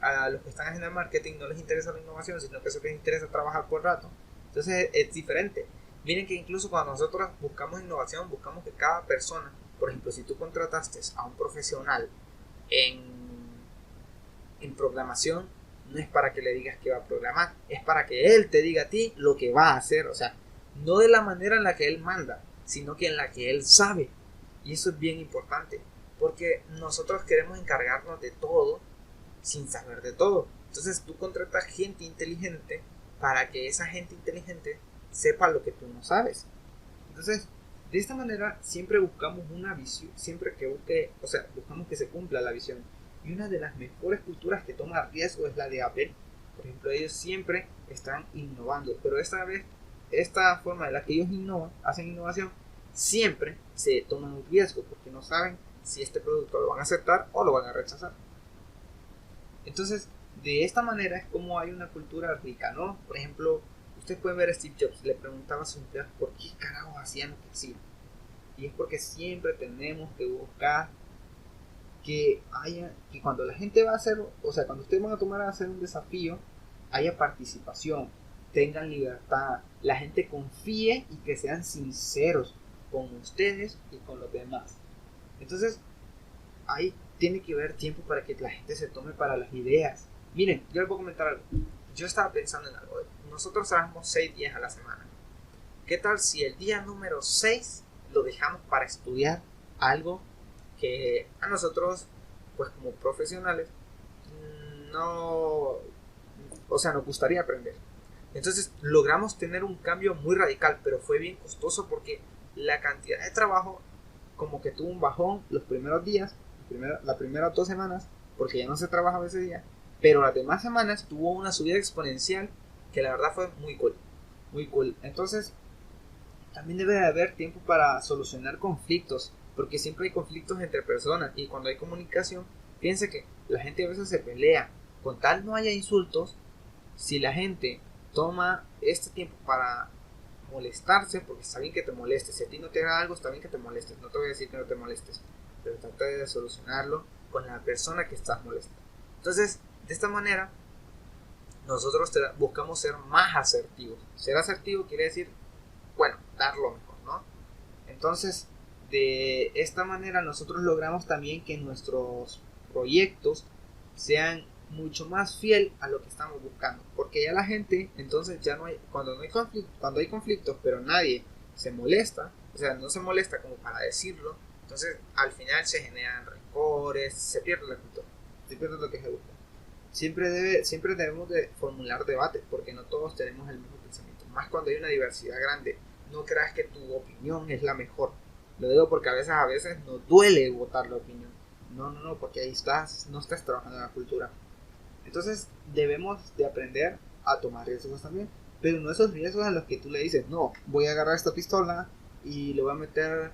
a los que están haciendo el marketing no les interesa la innovación, sino que solo les interesa trabajar por rato. Entonces es diferente. Miren que incluso cuando nosotros buscamos innovación, buscamos que cada persona, por ejemplo, si tú contrataste a un profesional en programación, no es para que le digas que va a programar, es para que él te diga a ti lo que va a hacer, o sea, no de la manera en la que él manda, sino que en la que él sabe. Y eso es bien importante, porque nosotros queremos encargarnos de todo sin saber de todo. Entonces tú contratas gente inteligente para que esa gente inteligente sepa lo que tú no sabes. Entonces, de esta manera siempre buscamos una visión, siempre que buscamos que se cumpla la visión. Y una de las mejores culturas que toma riesgo es la de Apple. Por ejemplo, ellos siempre están innovando, pero esta vez, esta forma en la que ellos innovan, hacen innovación, siempre se toman un riesgo porque no saben si este producto lo van a aceptar o lo van a rechazar. Entonces, de esta manera es como hay una cultura rica, ¿no? Por ejemplo, usted puede ver a Steve Jobs, le preguntaba a sus empleados por qué carajo hacían lo que hacían. Y es porque siempre tenemos que buscar que cuando la gente va a hacer, o sea, cuando ustedes van a tomar a hacer un desafío, haya participación, tengan libertad, la gente confíe y que sean sinceros con ustedes y con los demás. Entonces, ahí tiene que haber tiempo para que la gente se tome para las ideas. Miren, yo les voy a comentar algo. Yo estaba pensando en algo. Nosotros trabajamos 6 días a la semana. ¿Qué tal si el día número 6 lo dejamos para estudiar algo que a nosotros, pues como profesionales, no, o sea, nos gustaría aprender? Entonces logramos tener un cambio muy radical, pero fue bien costoso porque la cantidad de trabajo como que tuvo un bajón los primeros días, las primeras 2 semanas, porque ya no se trabajaba ese día, pero las demás semanas tuvo una subida exponencial que la verdad fue muy cool, muy cool. Entonces también debe de haber tiempo para solucionar conflictos, porque siempre hay conflictos entre personas y cuando hay comunicación, fíjense que la gente a veces se pelea, con tal no haya insultos, si la gente toma este tiempo para molestarse, porque está bien que te molestes, si a ti no te da algo, está bien que te molestes, no te voy a decir que no te molestes, pero trata de solucionarlo con la persona que estás molesta. Entonces, de esta manera, nosotros buscamos ser más asertivos. Ser asertivo quiere decir, bueno, dar lo mejor, ¿no? Entonces, de esta manera nosotros logramos también que nuestros proyectos sean mucho más fiel a lo que estamos buscando, porque ya la gente, entonces ya no hay, cuando hay conflictos, pero nadie se molesta, o sea, no se molesta como para decirlo, entonces al final se generan rencores, se pierde la cultura, se pierde lo que se busca. Siempre debemos de formular debates, porque no todos tenemos el mismo pensamiento, más cuando hay una diversidad grande. No creas que tu opinión es la mejor. Lo digo porque a veces nos duele votar la opinión. No, porque ahí no estás trabajando en la cultura. Entonces debemos de aprender a tomar riesgos también. Pero no esos riesgos en los que tú le dices, no, voy a agarrar esta pistola y le voy a meter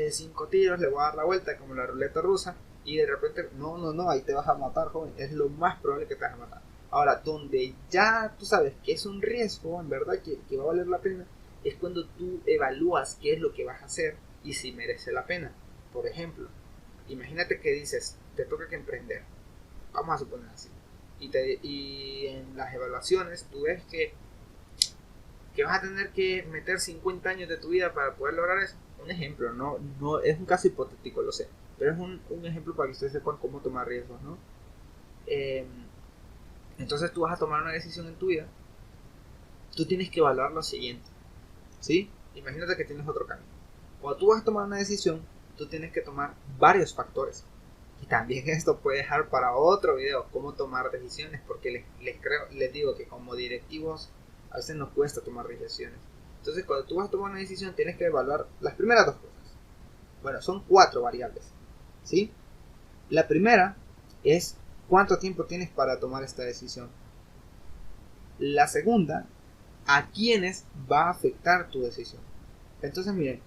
5 tiros, le voy a dar la vuelta como la ruleta rusa y de repente, no, ahí te vas a matar, joven. Es lo más probable que te vas a matar. Ahora, donde ya tú sabes que es un riesgo, en verdad, que va a valer la pena, es cuando tú evalúas qué es lo que vas a hacer y si merece la pena. Por ejemplo, imagínate que dices, te toca que emprender, vamos a suponer así, y en las evaluaciones tú ves que vas a tener que meter 50 años de tu vida para poder lograr eso. Un ejemplo, no es un caso hipotético, lo sé, pero es un ejemplo para que ustedes sepan cómo tomar riesgos, ¿no? Entonces tú vas a tomar una decisión en tu vida, tú tienes que evaluar lo siguiente, ¿sí? Imagínate que tienes otro camino. Cuando tú vas a tomar una decisión, tú tienes que tomar varios factores. Y también esto puede dejar para otro video, cómo tomar decisiones, porque les digo que como directivos a veces nos cuesta tomar decisiones. Entonces cuando tú vas a tomar una decisión tienes que evaluar las primeras 2 cosas. Bueno, son 4 variables, ¿sí? La primera es cuánto tiempo tienes para tomar esta decisión. La segunda, a quiénes va a afectar tu decisión. Entonces miren,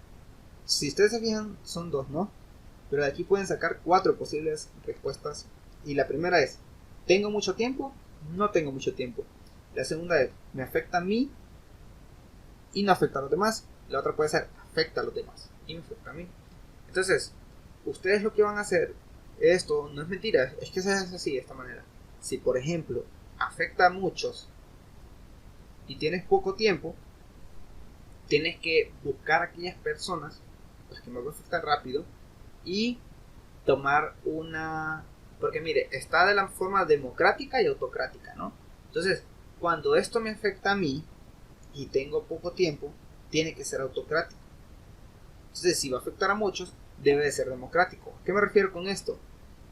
si ustedes se fijan son 2, ¿no? Pero de aquí pueden sacar 4 posibles respuestas. Y la primera es, ¿tengo mucho tiempo? No tengo mucho tiempo. La segunda es, ¿me afecta a mí y no afecta a los demás? La otra puede ser, afecta a los demás y me afecta a mí. Entonces, ustedes lo que van a hacer, esto no es mentira, es que se hace así, de esta manera. Si por ejemplo, afecta a muchos y tienes poco tiempo, tienes que buscar a aquellas personas, las que me van a afectar rápido, y tomar una... Porque mire, está de la forma democrática y autocrática, ¿no? Entonces, cuando esto me afecta a mí y tengo poco tiempo, tiene que ser autocrático. Entonces, si va a afectar a muchos, debe de ser democrático. ¿Qué me refiero con esto?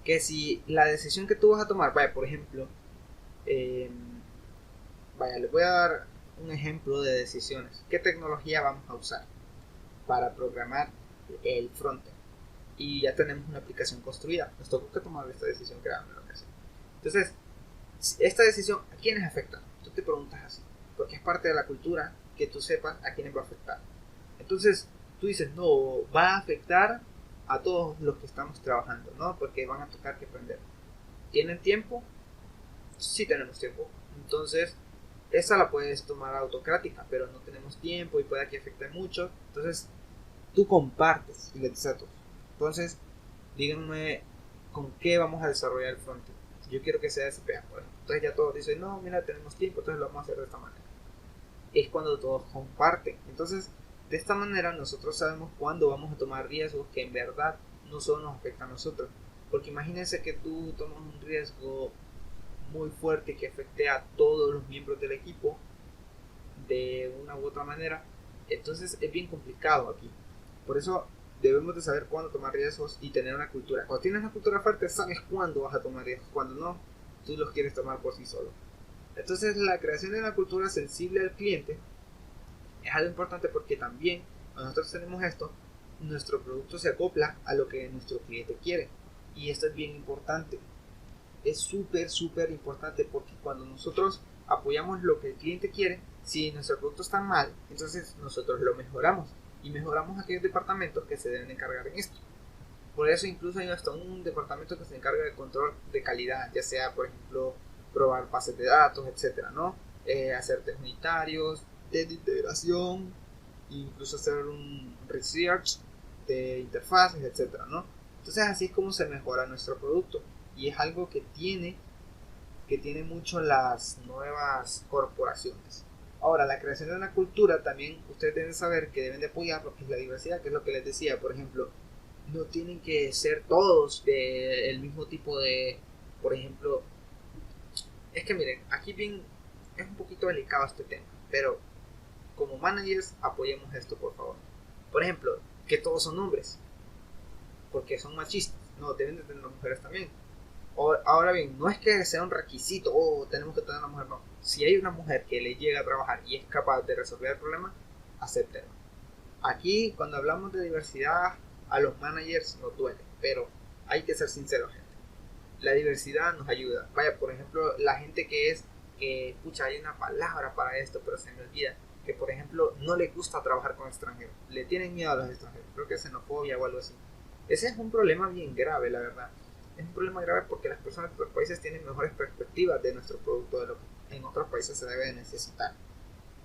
Que si la decisión que tú vas a tomar, vaya, por ejemplo, les voy a dar un ejemplo de decisiones. ¿Qué tecnología vamos a usar para programar el frontend? Y ya tenemos una aplicación construida. Nos tocó que tomar esta decisión que era lo que hacer. Entonces, esta decisión, ¿a quiénes afecta? Tú te preguntas así, porque es parte de la cultura que tú sepas a quiénes va a afectar. Entonces, tú dices, no, va a afectar a todos los que estamos trabajando, ¿no? Porque van a tocar que aprender. ¿Tienen tiempo? Sí tenemos tiempo. Entonces, esa la puedes tomar autocrática, pero no tenemos tiempo y puede que afecte mucho. Entonces, tú compartes y le dices a todos. Entonces, díganme con qué vamos a desarrollar el frontend. Yo quiero que sea SPA, por ejemplo. Entonces ya todos dicen, no, mira, tenemos tiempo, entonces lo vamos a hacer de esta manera. Es cuando todos comparten. Entonces, de esta manera nosotros sabemos cuándo vamos a tomar riesgos que en verdad no solo nos afectan a nosotros. Porque imagínense que tú tomas un riesgo muy fuerte que afecte a todos los miembros del equipo de una u otra manera. Entonces es bien complicado aquí. Por eso debemos de saber cuándo tomar riesgos y tener una cultura. Cuando tienes una cultura fuerte, sabes cuándo vas a tomar riesgos. Cuando no, tú los quieres tomar por sí solo. Entonces la creación de una cultura sensible al cliente es algo importante porque también cuando nosotros tenemos esto, nuestro producto se acopla a lo que nuestro cliente quiere. Y esto es bien importante. Es súper importante porque cuando nosotros apoyamos lo que el cliente quiere, si nuestro producto está mal, entonces nosotros lo mejoramos y mejoramos aquellos departamentos que se deben encargar en esto. Por eso incluso hay hasta un departamento que se encarga del control de calidad, ya sea por ejemplo probar bases de datos, etcétera, ¿no? Hacer test unitarios, test de integración, incluso hacer un research de interfaces, etcétera, ¿no? Entonces así es como se mejora nuestro producto y es algo que tiene mucho las nuevas corporaciones. Ahora, la creación de una cultura también ustedes deben saber que deben de apoyar lo que es la diversidad, que es lo que les decía, por ejemplo, no tienen que ser todos del mismo tipo de, por ejemplo, es que miren, aquí bien es un poquito delicado este tema, pero como managers apoyemos esto por favor. Por ejemplo, que todos son hombres, porque son machistas, no, deben de tener mujeres también. Ahora bien, no es que sea un requisito, tenemos que tener una mujer, no. Si hay una mujer que le llega a trabajar y es capaz de resolver el problema, acéptelo. Aquí, cuando hablamos de diversidad, a los managers nos duele, pero hay que ser sinceros, gente. La diversidad nos ayuda. Vaya, por ejemplo, la gente escucha, hay una palabra para esto, pero se me olvida, que por ejemplo, no le gusta trabajar con extranjeros, le tienen miedo a los extranjeros, creo que es xenofobia o algo así. Ese es un problema bien grave, la verdad. Es un problema grave porque las personas de otros países tienen mejores perspectivas de nuestro producto de lo que en otros países se debe de necesitar.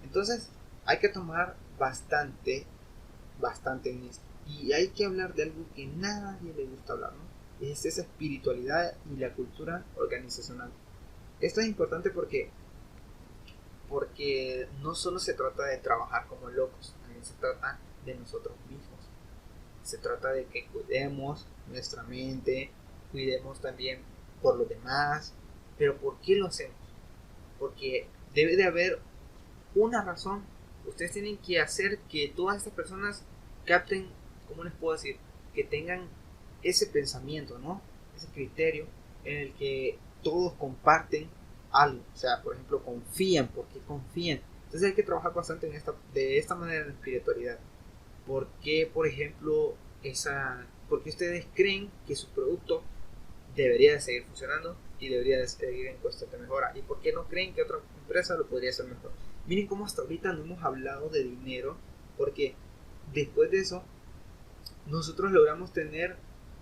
Entonces, hay que tomar bastante en esto. Y hay que hablar de algo que nadie le gusta hablar, ¿no? Es esa espiritualidad y la cultura organizacional. Esto es importante porque no solo se trata de trabajar como locos, también se trata de nosotros mismos. Se trata de que cuidemos nuestra mente, cuidemos también por los demás. Pero ¿por qué lo hacemos? Porque debe de haber una razón. Ustedes tienen que hacer que todas estas personas capten, ¿cómo les puedo decir? Que tengan ese pensamiento, ¿no? Ese criterio en el que todos comparten algo. O sea, por ejemplo, confían. ¿Por qué confían? Entonces hay que trabajar bastante de esta manera en espiritualidad. ¿Por qué, por ejemplo, porque ustedes creen que su producto debería de seguir funcionando y debería de seguir en constante mejora? ¿Y por qué no creen que otra empresa lo podría hacer mejor? Miren cómo hasta ahorita no hemos hablado de dinero, porque después de eso nosotros logramos tener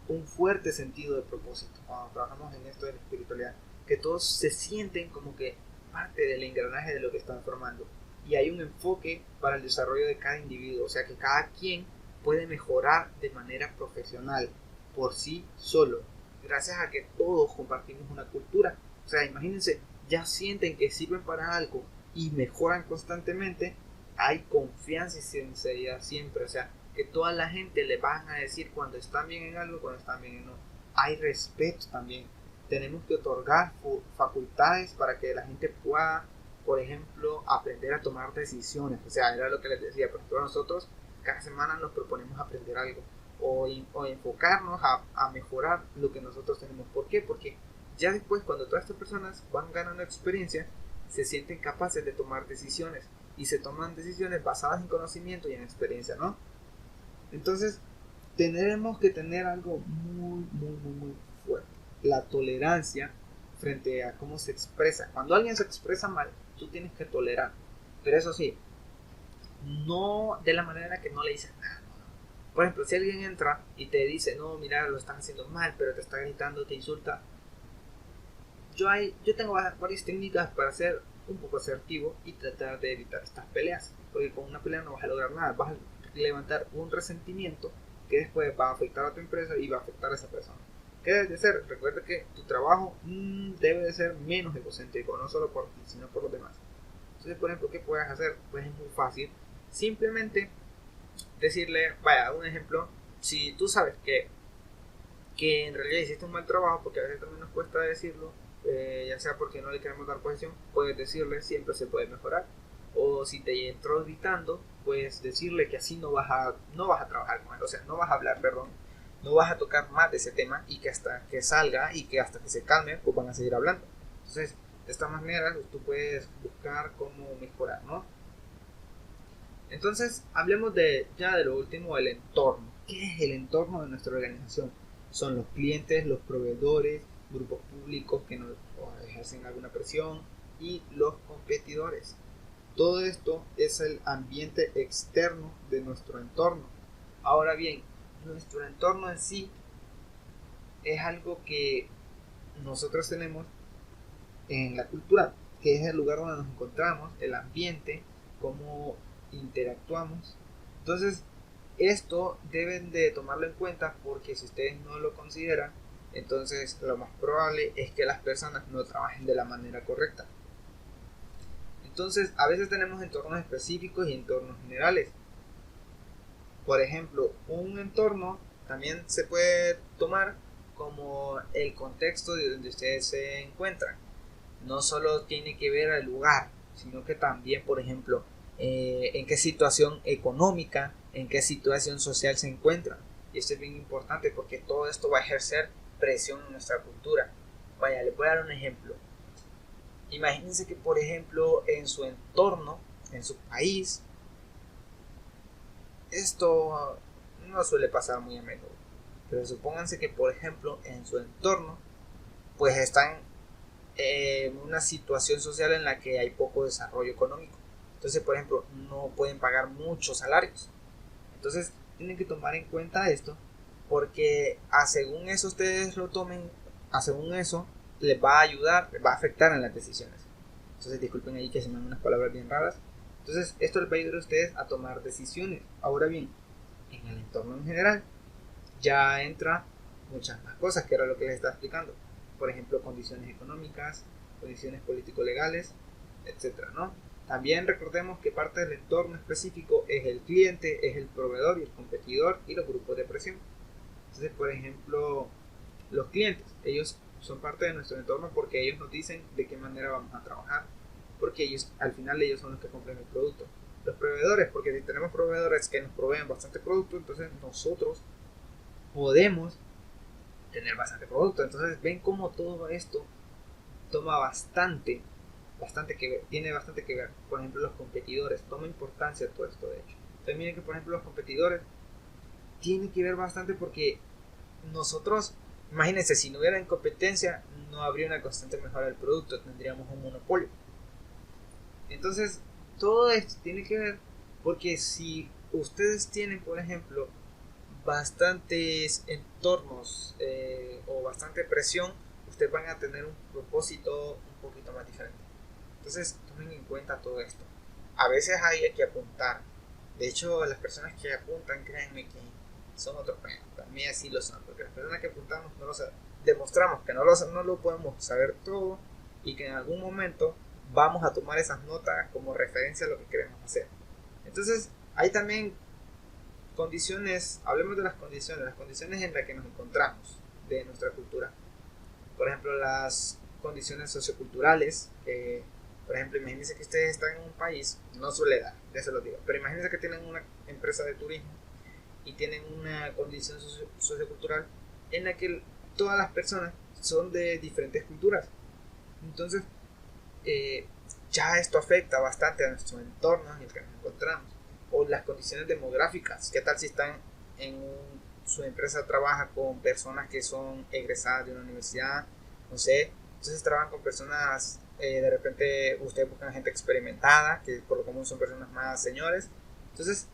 un fuerte sentido de propósito cuando trabajamos en esto de la espiritualidad, que todos se sienten como que parte del engranaje de lo que están formando y hay un enfoque para el desarrollo de cada individuo, o sea que cada quien puede mejorar de manera profesional por sí solo, gracias a que todos compartimos una cultura. O sea, imagínense, ya sienten que sirven para algo y mejoran constantemente, hay confianza y sinceridad siempre, o sea, que toda la gente le van a decir cuando están bien en algo, cuando están bien en no. Hay respeto también. Tenemos que otorgar facultades para que la gente pueda, por ejemplo, aprender a tomar decisiones. O sea, era lo que les decía, por ejemplo, nosotros cada semana nos proponemos aprender algo o enfocarnos a mejorar lo que nosotros tenemos. ¿Por qué? Porque ya después, cuando todas estas personas van ganando experiencia, se sienten capaces de tomar decisiones y se toman decisiones basadas en conocimiento y en experiencia, ¿no? Entonces, tenemos que tener algo muy fuerte. La tolerancia frente a cómo se expresa. Cuando alguien se expresa mal, tú tienes que tolerar. Pero eso sí, no de la manera en la que no le dices nada. Por ejemplo, si alguien entra y te dice, no, mira, lo estás haciendo mal, pero te está gritando, te insulta. Yo tengo varias técnicas para ser un poco asertivo y tratar de evitar estas peleas. Porque con una pelea no vas a lograr nada. Vas a levantar un resentimiento que después va a afectar a tu empresa y va a afectar a esa persona. ¿Qué debe de ser? Recuerda que tu trabajo debe de ser menos egocéntrico, no solo por ti, sino por los demás. Entonces, por ejemplo, ¿qué puedes hacer? Pues es muy fácil. Simplemente decirle, vaya, un ejemplo, si tú sabes que en realidad hiciste un mal trabajo, porque a veces también nos cuesta decirlo, ya sea porque no le queremos dar posición, puedes decirle, siempre se puede mejorar. O si te entró gritando, pues decirle que así no vas a trabajar con él, o sea, no vas a hablar, perdón, no vas a tocar más de ese tema y que hasta que salga y que hasta que se calme, pues van a seguir hablando. Entonces, de esta manera tú puedes buscar cómo mejorar, ¿no? Entonces, hablemos ya de lo último, el entorno. ¿Qué es el entorno de nuestra organización? Son los clientes, los proveedores, grupos públicos que nos ejercen alguna presión y los competidores. Todo esto es el ambiente externo de nuestro entorno. Ahora bien, nuestro entorno en sí es algo que nosotros tenemos en la cultura, que es el lugar donde nos encontramos, el ambiente, cómo interactuamos. Entonces, esto deben de tomarlo en cuenta porque si ustedes no lo consideran, entonces lo más probable es que las personas no trabajen de la manera correcta. Entonces, a veces tenemos entornos específicos y entornos generales. Por ejemplo, un entorno también se puede tomar como el contexto de donde ustedes se encuentran. No solo tiene que ver el lugar, sino que también, por ejemplo, en qué situación económica, en qué situación social se encuentran. Y esto es bien importante porque todo esto va a ejercer presión en nuestra cultura. Vaya, les voy a dar un ejemplo. Imagínense que, por ejemplo, en su entorno, en su país, esto no suele pasar muy a menudo. Pero supónganse que, por ejemplo, en su entorno, pues están en una situación social en la que hay poco desarrollo económico. Entonces, por ejemplo, no pueden pagar muchos salarios. Entonces, tienen que tomar en cuenta esto porque según eso ustedes lo tomen, según eso les va a ayudar, les va a afectar en las decisiones. Entonces, disculpen ahí que se me dan unas palabras bien raras. Entonces, esto les va a ayudar a ustedes a tomar decisiones. Ahora bien, en el entorno en general ya entra muchas más cosas, que era lo que les estaba explicando. Por ejemplo, condiciones económicas, condiciones político-legales, etcétera, ¿no? También recordemos que parte del entorno específico es el cliente, es el proveedor y el competidor y los grupos de presión. Entonces, por ejemplo, los clientes, ellos son parte de nuestro entorno porque ellos nos dicen de qué manera vamos a trabajar, porque ellos, al final ellos son los que compran el producto. Los proveedores, porque si tenemos proveedores que nos proveen bastante producto, entonces nosotros podemos tener bastante producto. Entonces ven cómo todo esto toma bastante que ver, tiene bastante que ver. Por ejemplo, los competidores, toma importancia todo esto, de hecho. También miren que, por ejemplo, los competidores tienen que ver bastante porque nosotros, imagínense, si no hubiera competencia, no habría una constante mejora del producto, tendríamos un monopolio. Entonces, todo esto tiene que ver porque si ustedes tienen, por ejemplo, bastantes entornos o bastante presión, ustedes van a tener un propósito un poquito más diferente. Entonces, tomen en cuenta todo esto. A veces hay que apuntar. De hecho, las personas que apuntan, créanme que son otros peor. También así lo son, porque las personas que apuntamos no lo saben. Demostramos que no lo podemos saber todo y que en algún momento vamos a tomar esas notas como referencia a lo que queremos hacer. Entonces, hay también condiciones, hablemos de las condiciones en las que nos encontramos de nuestra cultura. Por ejemplo, las condiciones socioculturales, por ejemplo, imagínense que ustedes están en un país, no suele dar, ya se lo digo, pero imagínense que tienen una empresa de turismo y tienen una condición sociocultural en la que todas las personas son de diferentes culturas. Entonces, ya esto afecta bastante a nuestro entorno en el que nos encontramos. O las condiciones demográficas, qué tal si están su empresa trabaja con personas que son egresadas de una universidad, no sé, Entonces trabajan con personas, de repente ustedes buscan gente experimentada, que por lo común son personas más señores. Entonces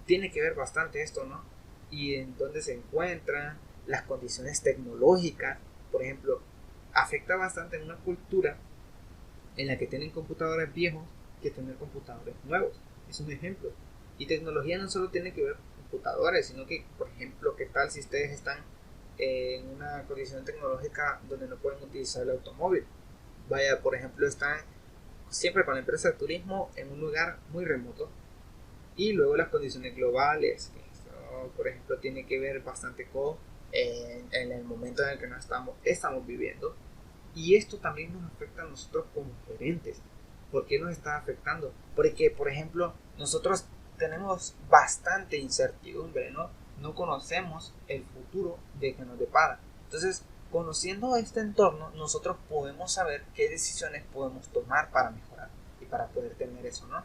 tiene que ver bastante esto, ¿no? Y en dónde se encuentran, las condiciones tecnológicas, por ejemplo, afecta bastante en una cultura en la que tienen computadores viejos que tener computadores nuevos. Es un ejemplo. Y tecnología no solo tiene que ver con computadores, sino que, por ejemplo, ¿qué tal si ustedes están en una condición tecnológica donde no pueden utilizar el automóvil? Vaya, por ejemplo, están siempre con la empresa de turismo en un lugar muy remoto. Y luego las condiciones globales, que esto, por ejemplo, tiene que ver bastante con en el momento en el que nos estamos viviendo. Y esto también nos afecta a nosotros como gerentes. ¿Por qué nos está afectando? Porque, por ejemplo, nosotros tenemos bastante incertidumbre, ¿no? No conocemos el futuro de que nos depara. Entonces, conociendo este entorno, nosotros podemos saber qué decisiones podemos tomar para mejorar y para poder tener eso, ¿no?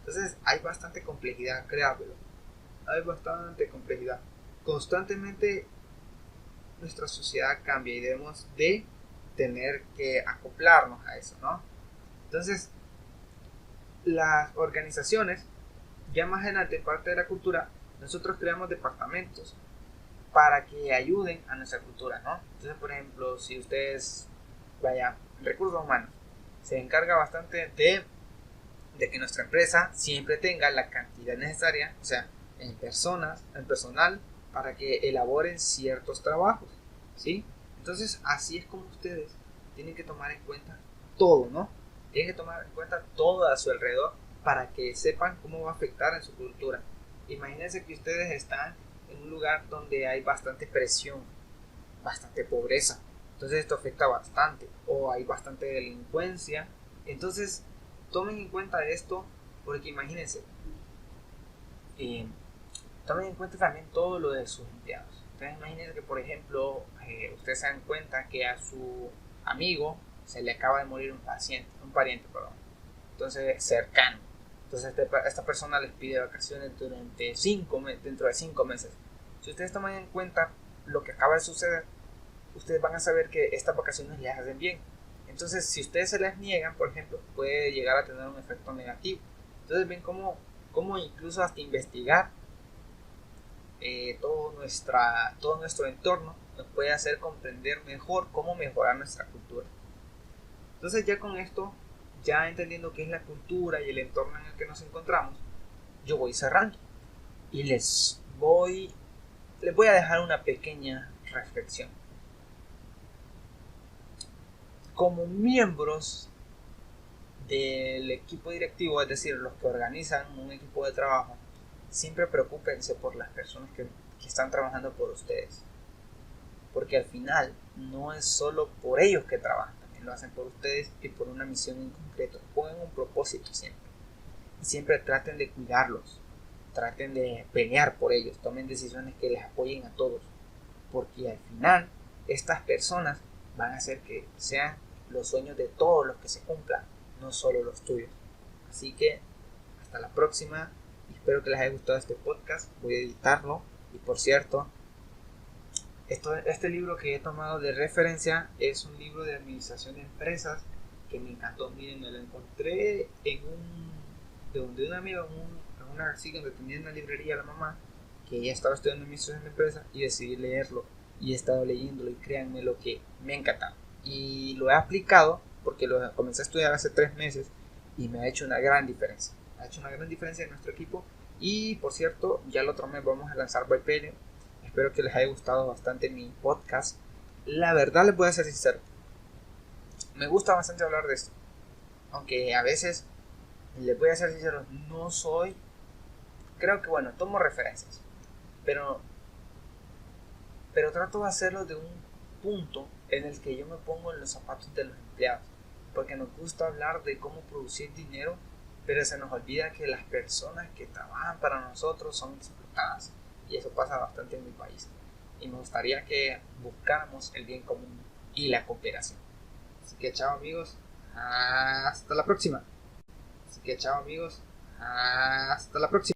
Entonces, hay bastante complejidad, créanmelo. Hay bastante complejidad. Constantemente nuestra sociedad cambia y debemos de tener que acoplarnos a eso, ¿no? Entonces, las organizaciones, ya más adelante en parte de la cultura, nosotros creamos departamentos para que ayuden a nuestra cultura, ¿no? Entonces, por ejemplo, si ustedes, vaya, recursos humanos, se encarga bastante de que nuestra empresa siempre tenga la cantidad necesaria, o sea, en personas, en personal, para que elaboren ciertos trabajos, ¿sí? Entonces, así es como ustedes tienen que tomar en cuenta todo, ¿no? Tienen que tomar en cuenta todo a su alrededor para que sepan cómo va a afectar en su cultura. Imagínense que ustedes están en un lugar donde hay bastante presión, bastante pobreza. Entonces esto afecta bastante. O hay bastante delincuencia. Entonces tomen en cuenta esto porque imagínense, eh, tomen en cuenta también todo lo de sus empleados. Entonces imagínense que por ejemplo ustedes se dan cuenta que a su amigo se le acaba de morir un pariente, perdón. Entonces cercano. Entonces esta persona les pide vacaciones dentro de 5 meses. Si ustedes toman en cuenta lo que acaba de suceder, ustedes van a saber que estas vacaciones les hacen bien. Entonces, si ustedes se las niegan, por ejemplo, puede llegar a tener un efecto negativo. Entonces, ven cómo incluso hasta investigar todo nuestro entorno nos puede hacer comprender mejor cómo mejorar nuestra cultura. Entonces, ya con esto, ya entendiendo qué es la cultura y el entorno en el que nos encontramos, yo voy cerrando y les voy a dejar una pequeña reflexión. Como miembros del equipo directivo, es decir, los que organizan un equipo de trabajo, siempre preocúpense por las personas que están trabajando por ustedes. Porque al final no es solo por ellos que trabajan, también lo hacen por ustedes y por una misión en concreto. Pongan un propósito siempre. Y siempre traten de cuidarlos, traten de pelear por ellos, tomen decisiones que les apoyen a todos. Porque al final estas personas van a hacer que sean los sueños de todos los que se cumplan, no solo los tuyos. Así que hasta la próxima. Espero que les haya gustado este podcast. Voy a editarlo. Y por cierto, este libro que he tomado de referencia es un libro de administración de empresas que me encantó. Miren, me lo encontré de un amigo en una así donde tenía en la librería la mamá, que ella estaba estudiando administración de empresas, y decidí leerlo. Y he estado leyéndolo y créanme lo que me ha encantado. Y lo he aplicado porque lo comencé a estudiar hace 3 meses y me ha hecho una gran diferencia. Ha hecho una gran diferencia en nuestro equipo. Y por cierto, ya el otro mes vamos a lanzar Byperio. Espero que les haya gustado bastante mi podcast. La verdad les voy a ser sincero, me gusta bastante hablar de esto. Aunque a veces, les voy a ser sincero, no soy... Creo que bueno, tomo referencias. Pero trato de hacerlo de un punto en el que yo me pongo en los zapatos de los empleados. Porque nos gusta hablar de cómo producir dinero, pero se nos olvida que las personas que trabajan para nosotros son explotadas. Y eso pasa bastante en mi país. Y me gustaría que buscáramos el bien común y la cooperación. Así que chao amigos, hasta la próxima. Así que chao amigos, hasta la próxima.